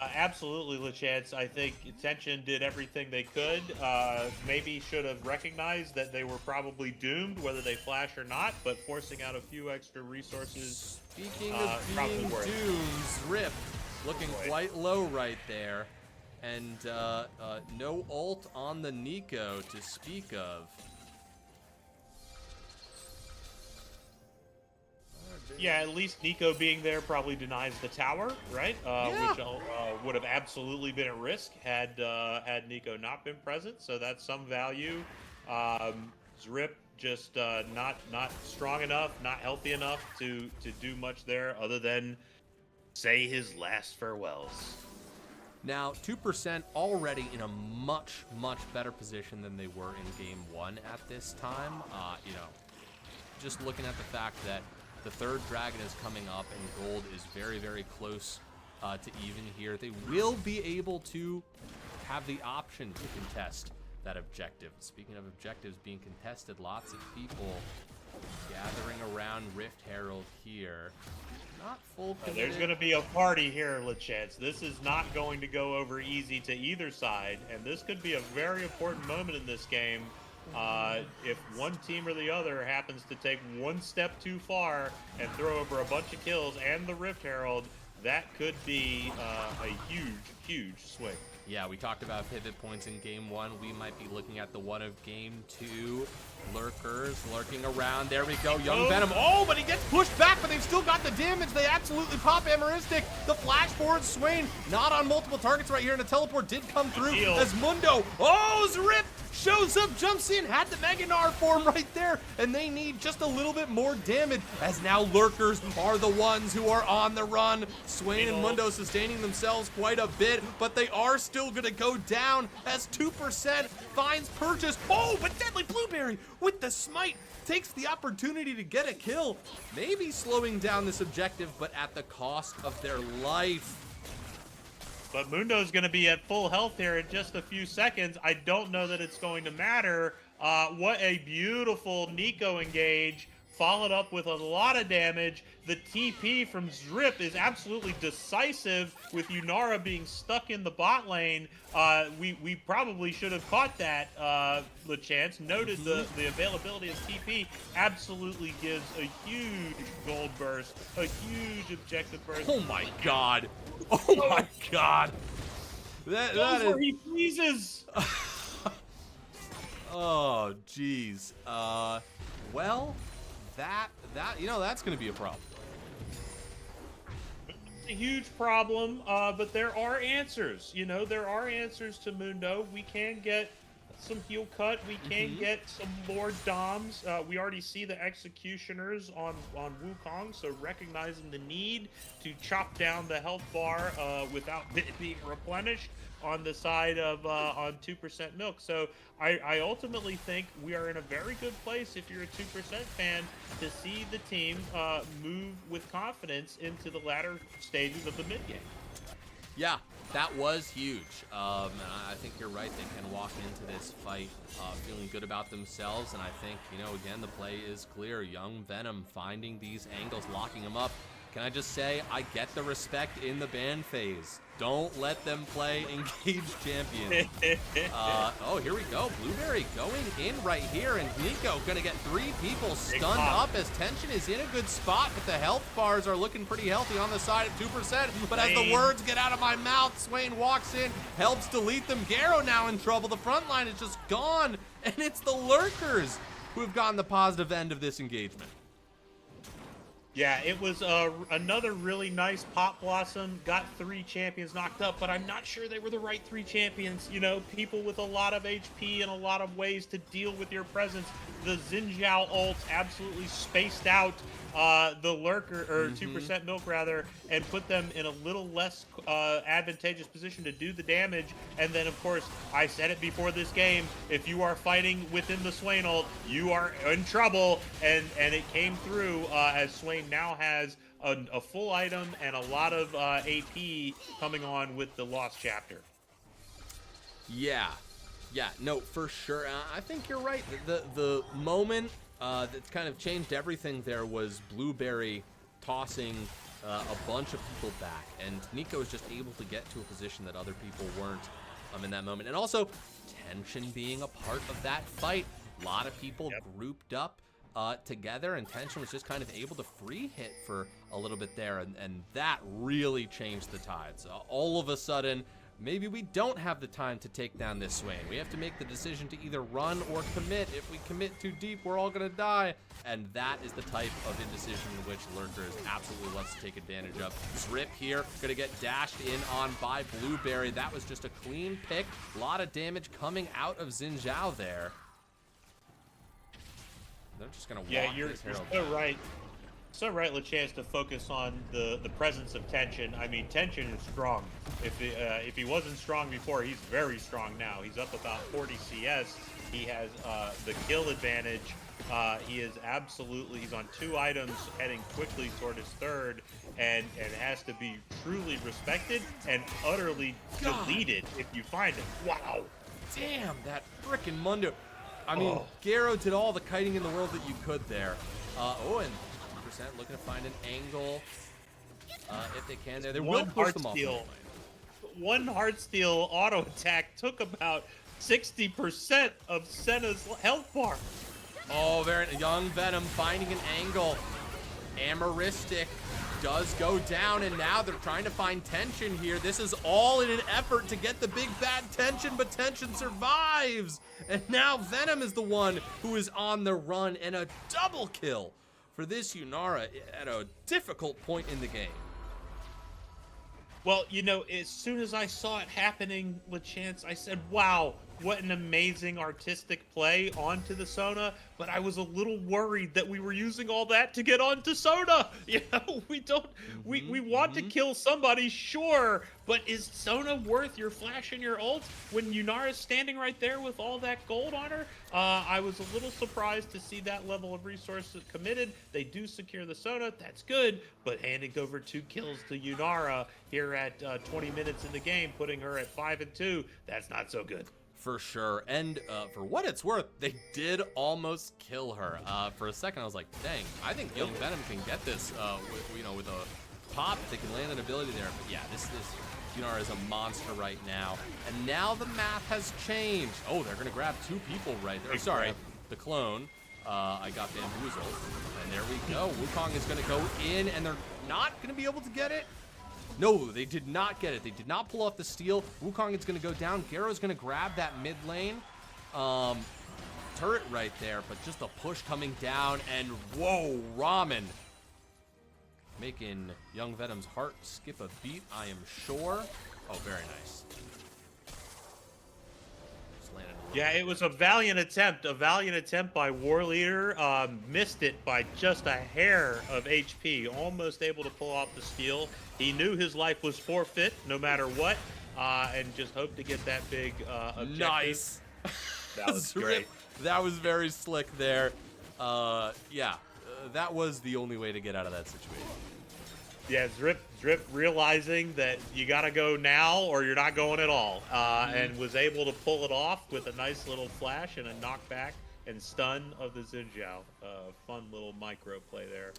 Absolutely, LeChance. I think Tension did everything they could. Maybe should have recognized that they were probably doomed, whether they flash or not, but forcing out a few extra resources. Speaking of being doomed, Rip looking quite low right there. And no ult on the Nico to speak of. Yeah, at least Nico being there probably denies the tower, right? Yeah. Which would have absolutely been a risk had Nico not been present. So that's some value. Zrip just not strong enough, not healthy enough to do much there, other than say his last farewells. Now, 2% already in a much, much better position than they were in game 1 at this time. You know, just looking at the fact that the third dragon is coming up and gold is very, very close to even here, they will be able to have the option to contest that objective. Speaking of objectives being contested, lots of people gathering around Rift Herald here. Not full committed. There's going to be a party here, Lachance. This is not going to go over easy to either side, and this could be a very important moment in this game. If one team or the other happens to take one step too far and throw over a bunch of kills and the Rift Herald, that could be a huge, huge swing. Yeah, we talked about pivot points in game 1. We might be looking at the one of game 2. Lurkers lurking around. There we go. Young Venom. Oh, but he gets pushed back, but they've still got the damage. They absolutely pop Amoristic. The flash forward Swain, not on multiple targets right here, and a teleport did come through as Mundo. Oh, Zrip shows up, jumps in, had the Meganar form right there, and they need just a little bit more damage, as now Lurkers are the ones who are on the run. Swain and Mundo sustaining themselves quite a bit, but they are still gonna go down as 2% finds purchase. Oh, but Deadly Blueberry with the smite takes the opportunity to get a kill, maybe slowing down this objective, but at the cost of their life. But Mundo's going to be at full health here in just a few seconds. I don't know that it's going to matter. What a beautiful Nico engage, followed up with a lot of damage. The TP from Zrip is absolutely decisive, with Yunara being stuck in the bot lane. We probably should have caught that, Lachance. Noted the availability of TP absolutely gives a huge gold burst, a huge objective burst. Oh my god. Oh my god. That is... where he freezes. Oh, jeez. Well, that you know, that's gonna be a problem. It's a huge problem, but there are answers. You know, there are answers to Mundo. We can get some heal cut. We can get some more Doms. We already see the Executioners on Wukong, so recognizing the need to chop down the health bar without it being replenished on the side of on 2% milk. So I ultimately think we are in a very good place, if you're a 2% fan, to see the team move with confidence into the latter stages of the mid game. Yeah, that was huge. And I think you're right. They can walk into this fight feeling good about themselves. And I think, you know, again, the play is clear. Young Venom finding these angles, locking them up. Can I just say, I get the respect in the ban phase. Don't let them play engaged champions. Oh, here we go. Blueberry going in right here, and Nico gonna get 3 people stunned up as tension is in a good spot, but the health bars are looking pretty healthy on the side at 2%. But as the words get out of my mouth, Swain walks in, helps delete them. Garo now in trouble. The front line is just gone, and it's the Lurkers who have gotten the positive end of this engagement. Yeah, it was another really nice Pop Blossom. Got 3 champions knocked up, but I'm not sure they were the right 3 champions. You know, people with a lot of HP and a lot of ways to deal with your presence. The Xin Zhao ult absolutely spaced out the Lurker, or 2% milk rather, and put them in a little less advantageous position to do the damage. And then, of course, I said it before this game, if you are fighting within the Swain ult, you are in trouble, and it came through as Swain now has a full item and a lot of AP coming on with the Lost Chapter. Yeah, no, for sure. I think you're right. The moment that's kind of changed everything there was Blueberry tossing a bunch of people back, and Nico was just able to get to a position that other people weren't in that moment. And also, tension being a part of that fight. A lot of people grouped up together, and tension was just kind of able to free hit for a little bit there, and that really changed the tides. All of a sudden, maybe we don't have the time to take down this Swain. We have to make the decision to either run or commit. If we commit too deep, we're all gonna die. And that is the type of indecision in which Lurkers absolutely loves to take advantage of. Zrip here, gonna get dashed in on by Blueberry. That was just a clean pick. A lot of damage coming out of Xin Zhao there. They're just gonna walk you're this Herald so down. right. So right, LeChance, to focus on the presence of tension. I mean, tension is strong. If he wasn't strong before, he's very strong now. He's up about 40 CS. He has the kill advantage. He is absolutely, he's on 2 items, heading quickly toward his third, and has to be truly respected and utterly deleted if you find him. Wow. Damn, that frickin' Mundo. I mean, Garo did all the kiting in the world that you could there. And looking to find an angle if they can there. They will push them off. One Heartsteel auto attack took about 60% of Senna's health bar. Oh, very young Venom finding an angle. Amoristic does go down, and now they're trying to find tension here. This is all in an effort to get the big bad tension, but tension survives. And now Venom is the one who is on the run, and a double kill for this Yunara at a difficult point in the game. Well, you know, as soon as I saw it happening, LeChance, I said, wow, what an amazing artistic play onto the Sona, but I was a little worried that we were using all that to get onto Sona. You know, we want to kill somebody, sure, but is Sona worth your flash and your ult when Yunara's standing right there with all that gold on her? I was a little surprised to see that level of resources committed. They do secure the Sona, that's good, but handing over 2 kills to Yunara here at 20 minutes in the game, putting her at 5-2, that's not so good. For sure, and for what it's worth, they did almost kill her. For a second, I was like, dang, I think Young Venom can get this, with a pop, they can land an ability there. But yeah, this Yunara is a monster right now. And now the math has changed. Oh, they're gonna grab 2 people right there. Sorry, the clone. I got bamboozled. And there we go. Wukong is gonna go in, and they're not gonna be able to get it. No, they did not get it. They did not pull off the steal. Wukong is going to go down. Garo's going to grab that mid lane turret right there, but just a push coming down, and whoa, Ramen making Young Venom's heart skip a beat, I am sure. Oh, very nice. Just landed a Yeah, it was a valiant attempt by War Leader. Missed it by just a hair of HP, almost able to pull off the steal. He knew his life was forfeit no matter what, and just hoped to get that big objective. Nice. That was great. That was very slick there. That was the only way to get out of that situation. Yeah, Drip realizing that you got to go now or you're not going at all, and was able to pull it off with a nice little flash and a knockback and stun of the Xin Zhao. Fun little micro play there.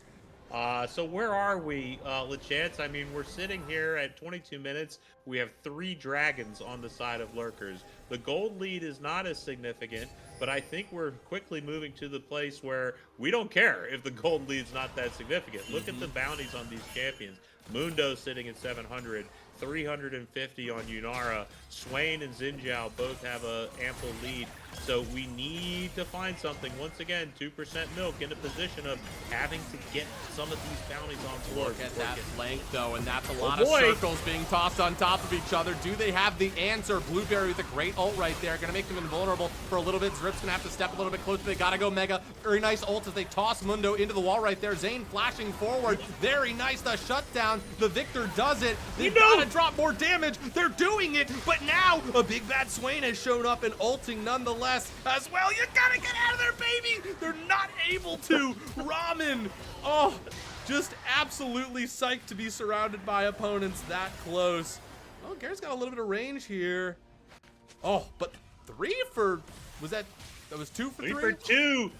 So where are we, LeChance? I mean, we're sitting here at 22 minutes. We have 3 dragons on the side of Lurkers. The gold lead is not as significant, but I think we're quickly moving to the place where we don't care if the gold lead's not that significant. Look at the bounties on these champions. Mundo sitting at 700, 350 on Yunara. Swain and Xin Zhao both have a ample lead. So we need to find something. Once again, 2% milk in a position of having to get some of these bounties on board. Look at that flank, though, and that's a lot of circles being tossed on top of each other. Do they have the answer? Blueberry with a great ult right there. Gonna make them invulnerable for a little bit. Zrip's gonna have to step a little bit closer. They gotta go mega. Very nice ult as they toss Mundo into the wall right there. Zane flashing forward. Very nice. The shutdown. The Victor does it. They've gotta drop more damage. They're doing it, but now a big bad Swain has shown up and ulting nonetheless as well. You gotta get out of there, baby. They're not able to. Ramen. Oh, just absolutely psyched to be surrounded by opponents that close. Oh, Garrett's got a little bit of range here. Oh, but 3 for, that was 2 for 3? 3 for 2.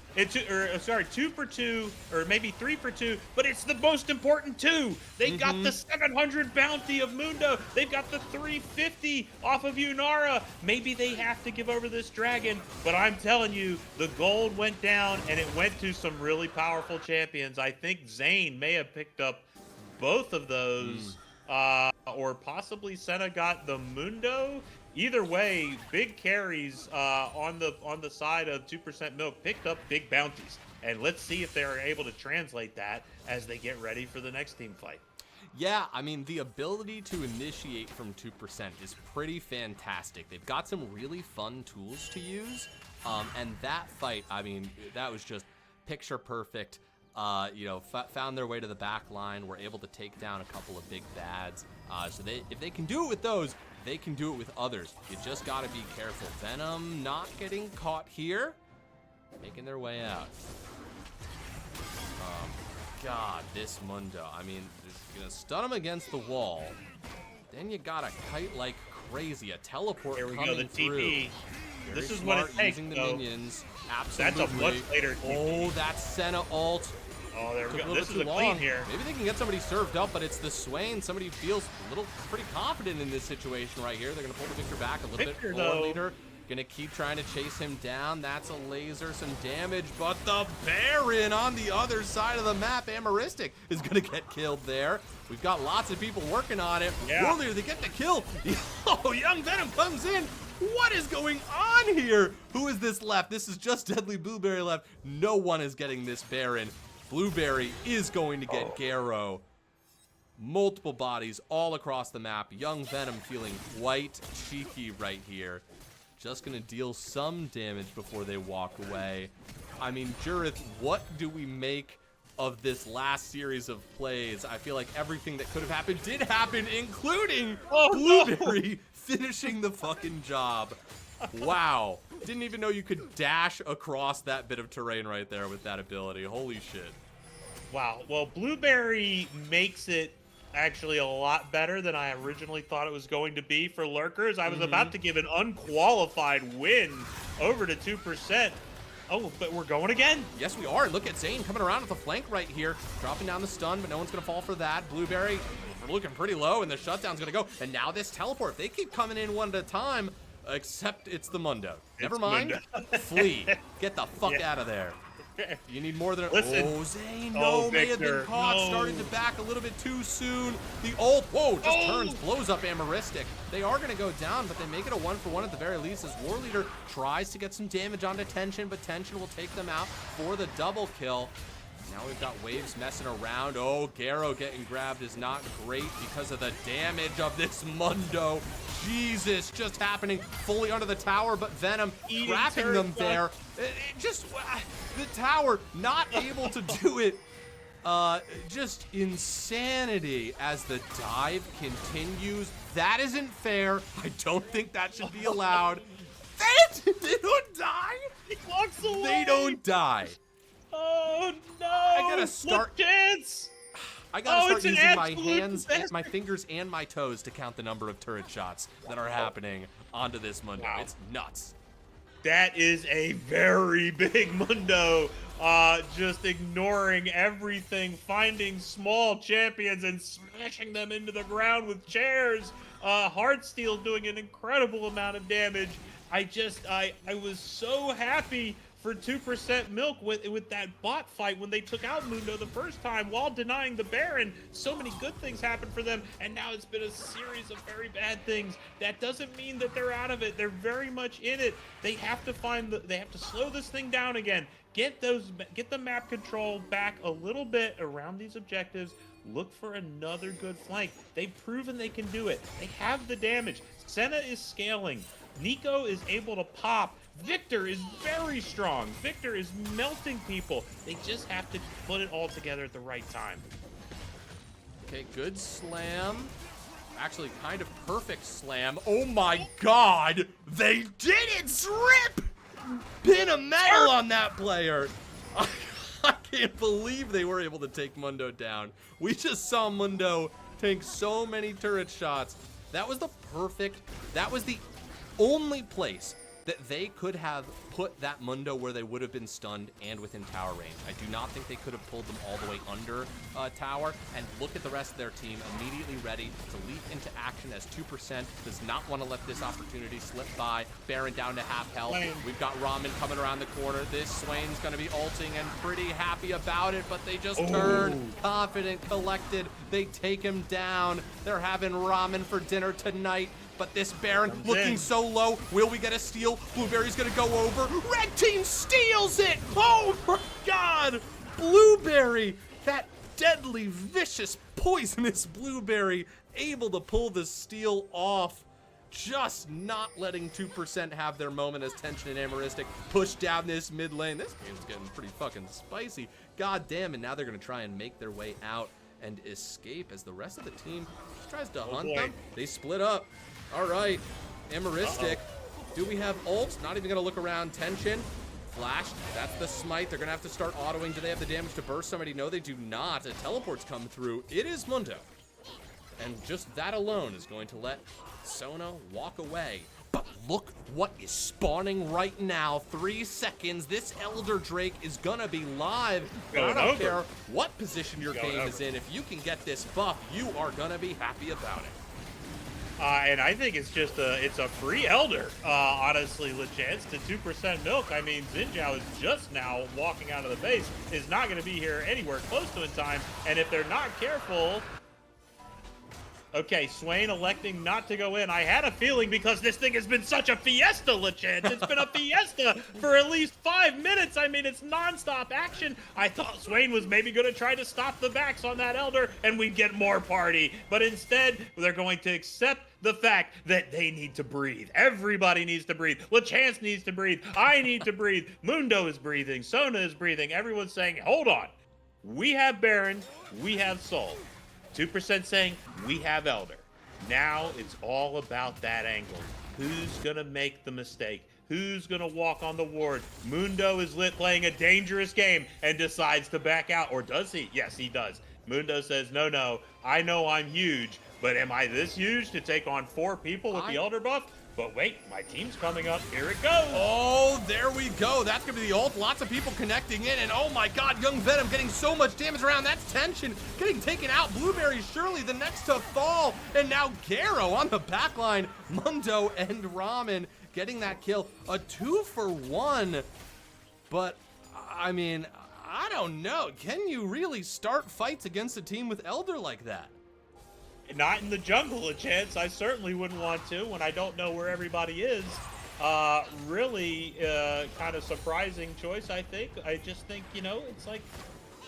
Sorry, 2 for 2, or maybe 3 for 2, but it's the most important 2. They got the 700 bounty of Mundo. They've got the 350 off of Yunara. Maybe they have to give over this dragon, but I'm telling you, the gold went down, and it went to some really powerful champions. I think Zane may have picked up both of those. or possibly Senna got the Mundo. Either way, big carries on the side of 2% Milk picked up big bounties. And let's see if they're able to translate that as they get ready for the next team fight. Yeah, I mean, the ability to initiate from 2% is pretty fantastic. They've got some really fun tools to use. And that fight, I mean, that was just picture perfect. You know, found their way to the back line, were able to take down a couple of big bads. So if they can do it with those, they can do it with others. You just got to be careful. Venom not getting caught here, making their way out. God, this Mundo. I mean, you're gonna stun him against the wall. Then you got a kite like crazy, a teleport Here we coming go, the through. TP. Very This is smart, what it takes, using the though. minions. Absolutely. That's a much later TP. Oh, that's Senna ult. Oh, there we Took go. little This bit is too a clean long. here. Maybe they can get somebody served up, but it's the Swain. Somebody feels pretty confident in this situation right here. They're gonna pull the Victor back a little Victor, bit. though. Leader. Gonna keep trying to chase him down. That's a laser, some damage, but the Baron on the other side of the map, Amoristic, is gonna get killed there. We've got lots of people working on it. Yeah. Earlier, they get the kill. Oh, Young Venom comes in. What is going on here? Who is this left? This is just Deadly Blueberry left. No one is getting this Baron. Blueberry is going to get Garrow. Multiple bodies all across the map. Young Venom feeling quite cheeky right here. Just gonna deal some damage before they walk away. I mean, Jurith, what do we make of this last series of plays? I feel like everything that could have happened did happen, including Blueberry finishing the fucking job. Wow. Didn't even know you could dash across that bit of terrain right there with that ability. Holy shit. Wow. Well, Blueberry makes it actually a lot better than I originally thought it was going to be for Lurkers. I was about to give an unqualified win over to 2%. Oh, but we're going again? Yes, we are. Look at Zane coming around with the flank right here. Dropping down the stun, but no one's going to fall for that. Blueberry, we're looking pretty low, and the shutdown's going to go. And now this teleport. If they keep coming in one at a time, except it's the Mundo. Never mind. Mundo. Flee. Get the fuck out of there. You need more than a... Listen. Oh, Zane, Oh, no, may have been Victor, caught. no. Started to back a little bit too soon. The ult, whoa, just turns, blows up Amoristic. They are going to go down, but they make it a 1-for-1 at the very least as War Leader tries to get some damage onto Tension, but Tension will take them out for the double kill. Now we've got Waves messing around. Oh, Garrow getting grabbed is not great because of the damage of this Mundo. Jesus, just happening fully under the tower, but Venom trapping them there. The tower not able to do it. Just insanity as the dive continues. That isn't fair. I don't think that should be allowed. They don't die. He walks away. They don't die. Oh, no. I gotta start- Look, chance. I gotta start it's an using my absolute hands, disaster. my fingers, and my toes to count the number of turret shots that are happening onto this Mundo. Wow. It's nuts. That is a very big Mundo. Just ignoring everything, finding small champions and smashing them into the ground with chairs. Heartsteel doing an incredible amount of damage. I was so happy for 2% Milk with that bot fight when they took out Mundo the first time while denying the Baron. So many good things happened for them, and now it's been a series of very bad things. That doesn't mean that they're out of it. They're very much in it. They have to they have to slow this thing down again. Get the map control back a little bit around these objectives. Look for another good flank. They've proven they can do it. They have the damage. Senna is scaling. Nico is able to pop. Victor is very strong. Victor is melting people. They just have to put it all together at the right time. Okay, good slam. Actually, kind of perfect slam. Oh my god! They did it, Srip! Pin a medal on that player! I can't believe they were able to take Mundo down. We just saw Mundo take so many turret shots. That was the only place that they could have put that Mundo where they would have been stunned and within tower range. I do not think they could have pulled them all the way under tower. And look at the rest of their team, immediately ready to leap into action as 2% does not want to let this opportunity slip by. Baron down to half health. Swain. We've got Ramen coming around the corner. This Swain's going to be ulting and pretty happy about it, but they just turn confident, collected. They take him down. They're having ramen for dinner tonight. But this Baron looking so low. Will we get a steal? Blueberry's gonna go over. Red team steals it! Oh my god! Blueberry, that deadly, vicious, poisonous Blueberry, able to pull the steal off. Just not letting 2% have their moment as Tension and Amoristic push down this mid lane. This game's getting pretty fucking spicy. God damn, and now they're gonna try and make their way out and escape as the rest of the team tries to hunt them. They split up. All right, Amoristic. Do we have ults? Not even gonna look around. Tension, flash. That's the smite. They're gonna have to start autoing. Do they have the damage to burst somebody? No, they do not. A teleport's come through. It is Mundo, and just that alone is going to let Sona walk away. But look what is spawning right now. 3 seconds. This Elder Drake is gonna be live. I don't care what position your game is in. If you can get this buff, you are gonna be happy about it. And I think it's just it's a free Elder, honestly, LeChance, to 2% milk. I mean, Xin is just now walking out of the base, is not going to be here anywhere close to in time, and if they're not careful... Okay, Swain electing not to go in. I had a feeling because this thing has been such a fiesta, LeChance. It's been a fiesta for at least 5 minutes. I mean, it's nonstop action. I thought Swain was maybe going to try to stop the backs on that Elder and we'd get more party. But instead, they're going to accept the fact that they need to breathe. Everybody needs to breathe. LeChance needs to breathe. I need to breathe. Mundo is breathing. Sona is breathing. Everyone's saying, hold on. We have Baron. We have Soul. 2% saying, we have Elder. Now it's all about that angle. Who's going to make the mistake? Who's going to walk on the ward? Mundo is playing a dangerous game and decides to back out. Or does he? Yes, he does. Mundo says, no, I know I'm huge, but am I this huge to take on 4 people with the Elder buff? But wait, my team's coming up. Here it goes. Oh, there we go. That's going to be the ult. Lots of people connecting in. And oh my god, Young Venom getting so much damage around. That's Tension getting taken out. Blueberry surely the next to fall. And now Garo on the backline. Mundo and Ramen getting that kill. A 2-for-1. But, I mean, I don't know. Can you really start fights against a team with Elder like that? Not in the jungle, LeChance. I certainly wouldn't want to when I don't know where everybody is. Really kind of surprising choice, I think. I just think, you know, it's like,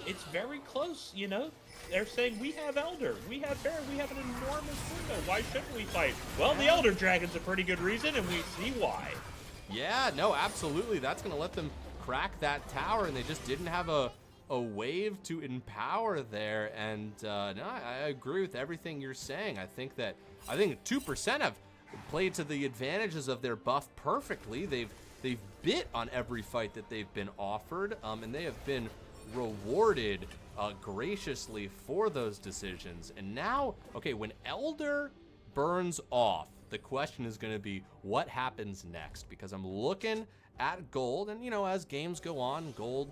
it's very close, you know? They're saying, we have Elder, we have Bear, we have an enormous window. Why shouldn't we fight? Well, the Elder Dragon's a pretty good reason, and we see why. Yeah, no, absolutely. That's going to let them crack that tower, and they just didn't have a wave to empower there. And no, I agree with everything you're saying. I think 2% have played to the advantages of their buff perfectly. They've bit on every fight that they've been offered, and they have been rewarded graciously for those decisions. And now, okay, when Elder burns off, the question is going to be what happens next, because I'm looking at gold, and you know, as games go on, gold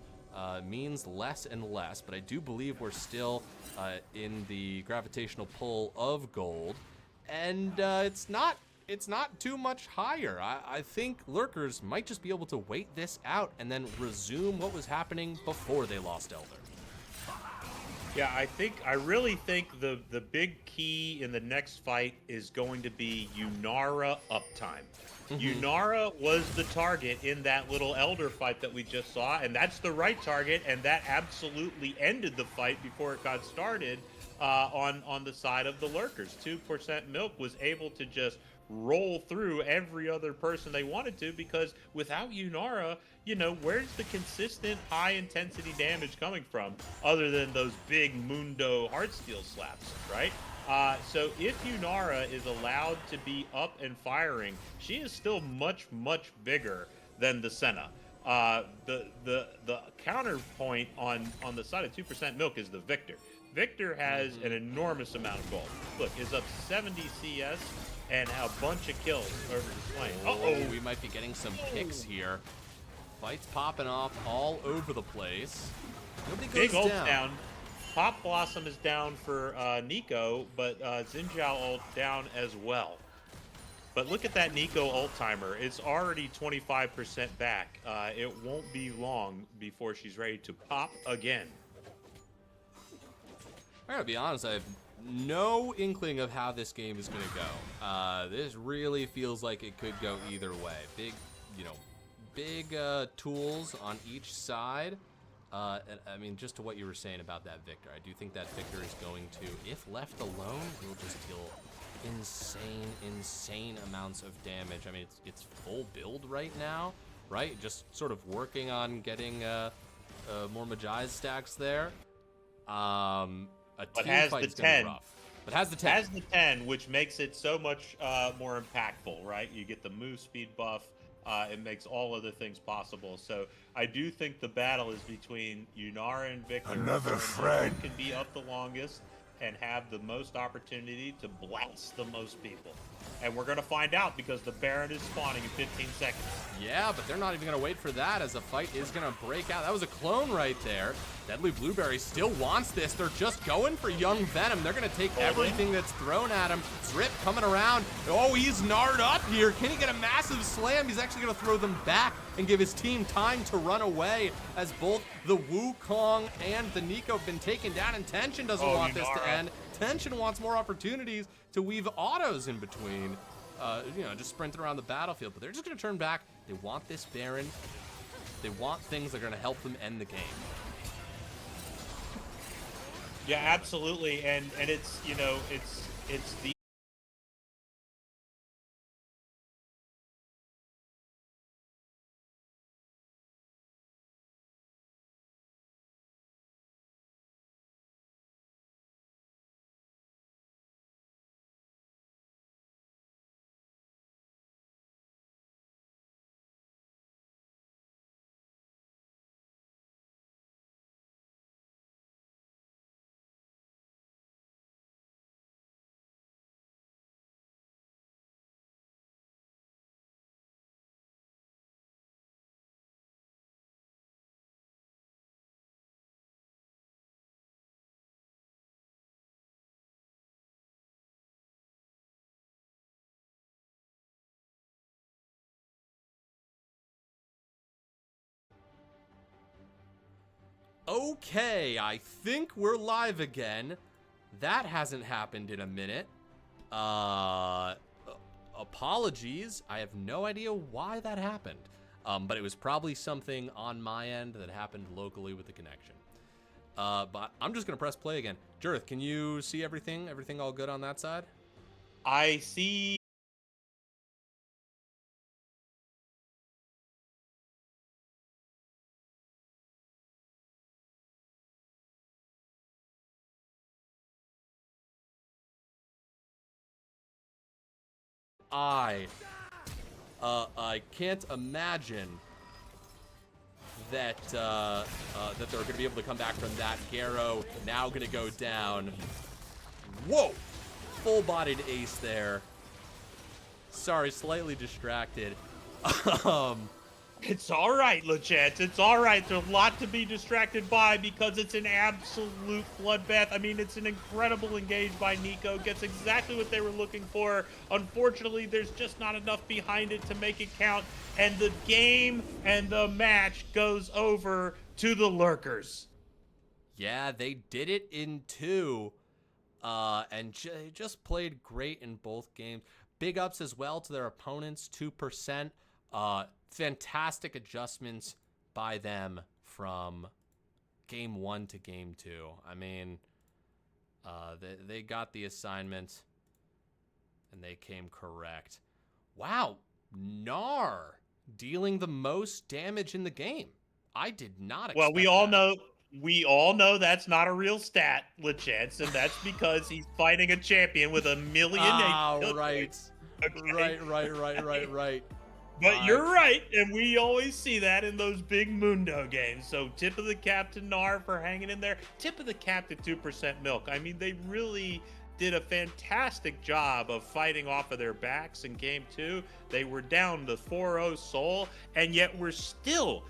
means less and less, but I do believe we're still in the gravitational pull of gold, and it's not too much higher. I think Lurkers might just be able to wait this out and then resume what was happening before they lost Elder. Yeah, I really think the big key in the next fight is going to be Yunara uptime. Yunara was the target in that little Elder fight that we just saw, and that's the right target, and that absolutely ended the fight before it got started on the side of the Lurkers. 2% Milk was able to just roll through every other person they wanted to, because without Yunara, you know, where's the consistent high intensity damage coming from other than those big Mundo Heartsteel slaps, right? So if Yunara is allowed to be up and firing, she is still much bigger than the Senna. The counterpoint on the side of 2% Milk is the Victor. Victor has an enormous amount of gold. Look, is up 70 CS and a bunch of kills over the Swain. Oh, we might be getting some picks here. Fights popping off all over the place. Nobody goes Big ult down. down. Pop Blossom is down for Nico, but Xin Zhao ult down as well. But look at that Nico ult timer. It's already 25% back. It won't be long before she's ready to pop again. I gotta be honest, I have no inkling of how this game is gonna go. This really feels like it could go either way. Big tools on each side. And, I mean, just to what you were saying about that Victor, I do think that Victor is going to, if left alone, will just deal insane amounts of damage. I mean, it's full build right now, right? Just sort of working on getting more Magi stacks there. A But team has fight the is gonna be 10. rough. But has the 10. Has the 10, which makes it so much more impactful, right? You get the move speed buff. It makes all other things possible. So I do think the battle is between Yunara and Victor. Another friend. Who can be up the longest and have the most opportunity to blast the most people. And we're going to find out because the Baron is spawning in 15 seconds. Yeah, but they're not even going to wait for that as the fight is going to break out. That was a clone right there. Deadly Blueberry still wants this. They're just going for Young Venom. They're going to take everything that's thrown at him. Zrip coming around. Oh, he's gnarred up here. Can he get a massive slam? He's actually going to throw them back and give his team time to run away as both the Wukong and the Nico have been taken down, and Tension doesn't want this to end. Tension wants more opportunities to weave autos in between, just sprinting around the battlefield, but they're just going to turn back. They want this Baron. They want things that are going to help them end the game. Yeah, absolutely. And it's, it's the Okay, I think we're live again. That hasn't happened in a minute. Apologies. I have no idea why that happened. But it was probably something on my end that happened locally with the connection. But I'm just gonna press play again. Jurith, can you see everything? Everything all good on that side? I see. I can't imagine that that they're gonna be able to come back from that. Garrow now gonna go down. Whoa! Full-bodied ace there. Sorry, slightly distracted. It's all right, LeChance. It's all right. There's a lot to be distracted by because it's an absolute bloodbath. I mean, it's an incredible engage by Nico. Gets exactly what they were looking for. Unfortunately, there's just not enough behind it to make it count. And the game and the match goes over to the Lurkers. Yeah, they did it in 2. And just played great in both games. Big ups as well to their opponents, 2%. Fantastic adjustments by them from game 1 to game 2. I mean, they got the assignment and they came correct. Wow, Gnar dealing the most damage in the game. I did not expect Well, we all know that's not a real stat, LeChance, and that's because he's fighting a champion with a million. Right. Okay. Right. But you're right, and we always see that in those big Mundo games. So tip of the cap to Gnar for hanging in there. Tip of the cap to 2% Milk. I mean, they really did a fantastic job of fighting off of their backs in game 2. They were down to 4-0 Seoul, and yet we're still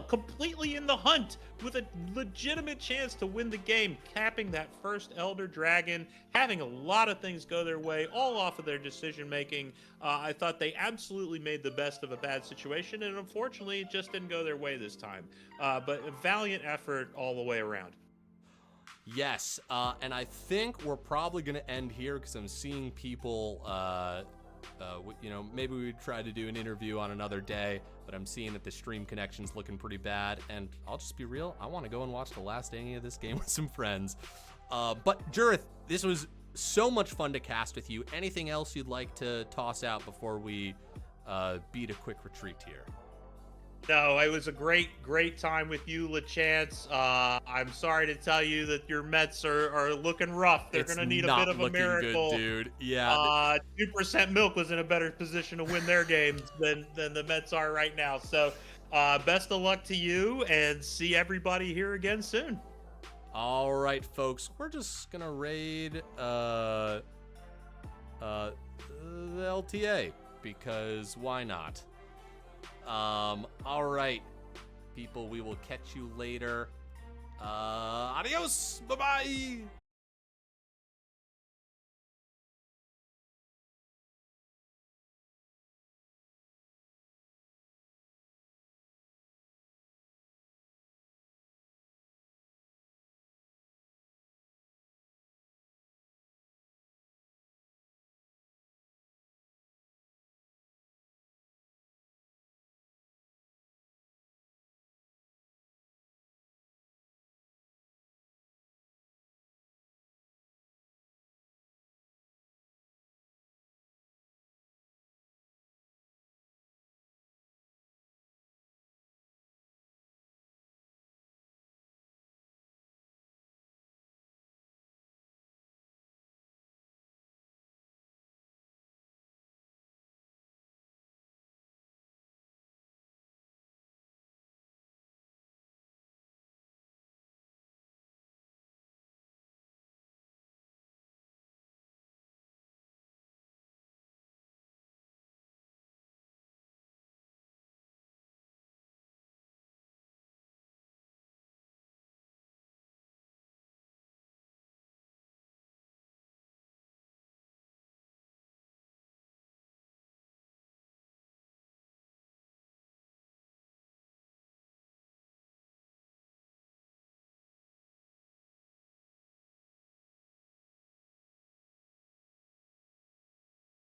completely in the hunt with a legitimate chance to win the game, capping that first Elder Dragon, having a lot of things go their way, all off of their decision making. I thought they absolutely made the best of a bad situation, and unfortunately, it just didn't go their way this time. But a valiant effort all the way around. Yes, and I think we're probably going to end here because I'm seeing people, maybe we try to do an interview on another day, but I'm seeing that the stream connection's looking pretty bad, and I'll just be real, I want to go and watch the last inning of this game with some friends. But Jurith, this was so much fun to cast with you. Anything else you'd like to toss out before we beat a quick retreat here? No, it was a great time with you, LaChance. I'm sorry to tell you that your Mets are looking rough. They're going to need a bit of a miracle. Good, dude. Yeah. 2% Milk was in a better position to win their games than the Mets are right now. So best of luck to you, and see everybody here again soon. All right, folks. We're just going to raid the LTA, because why not? All right, people, we will catch you later. Adios. Bye-bye.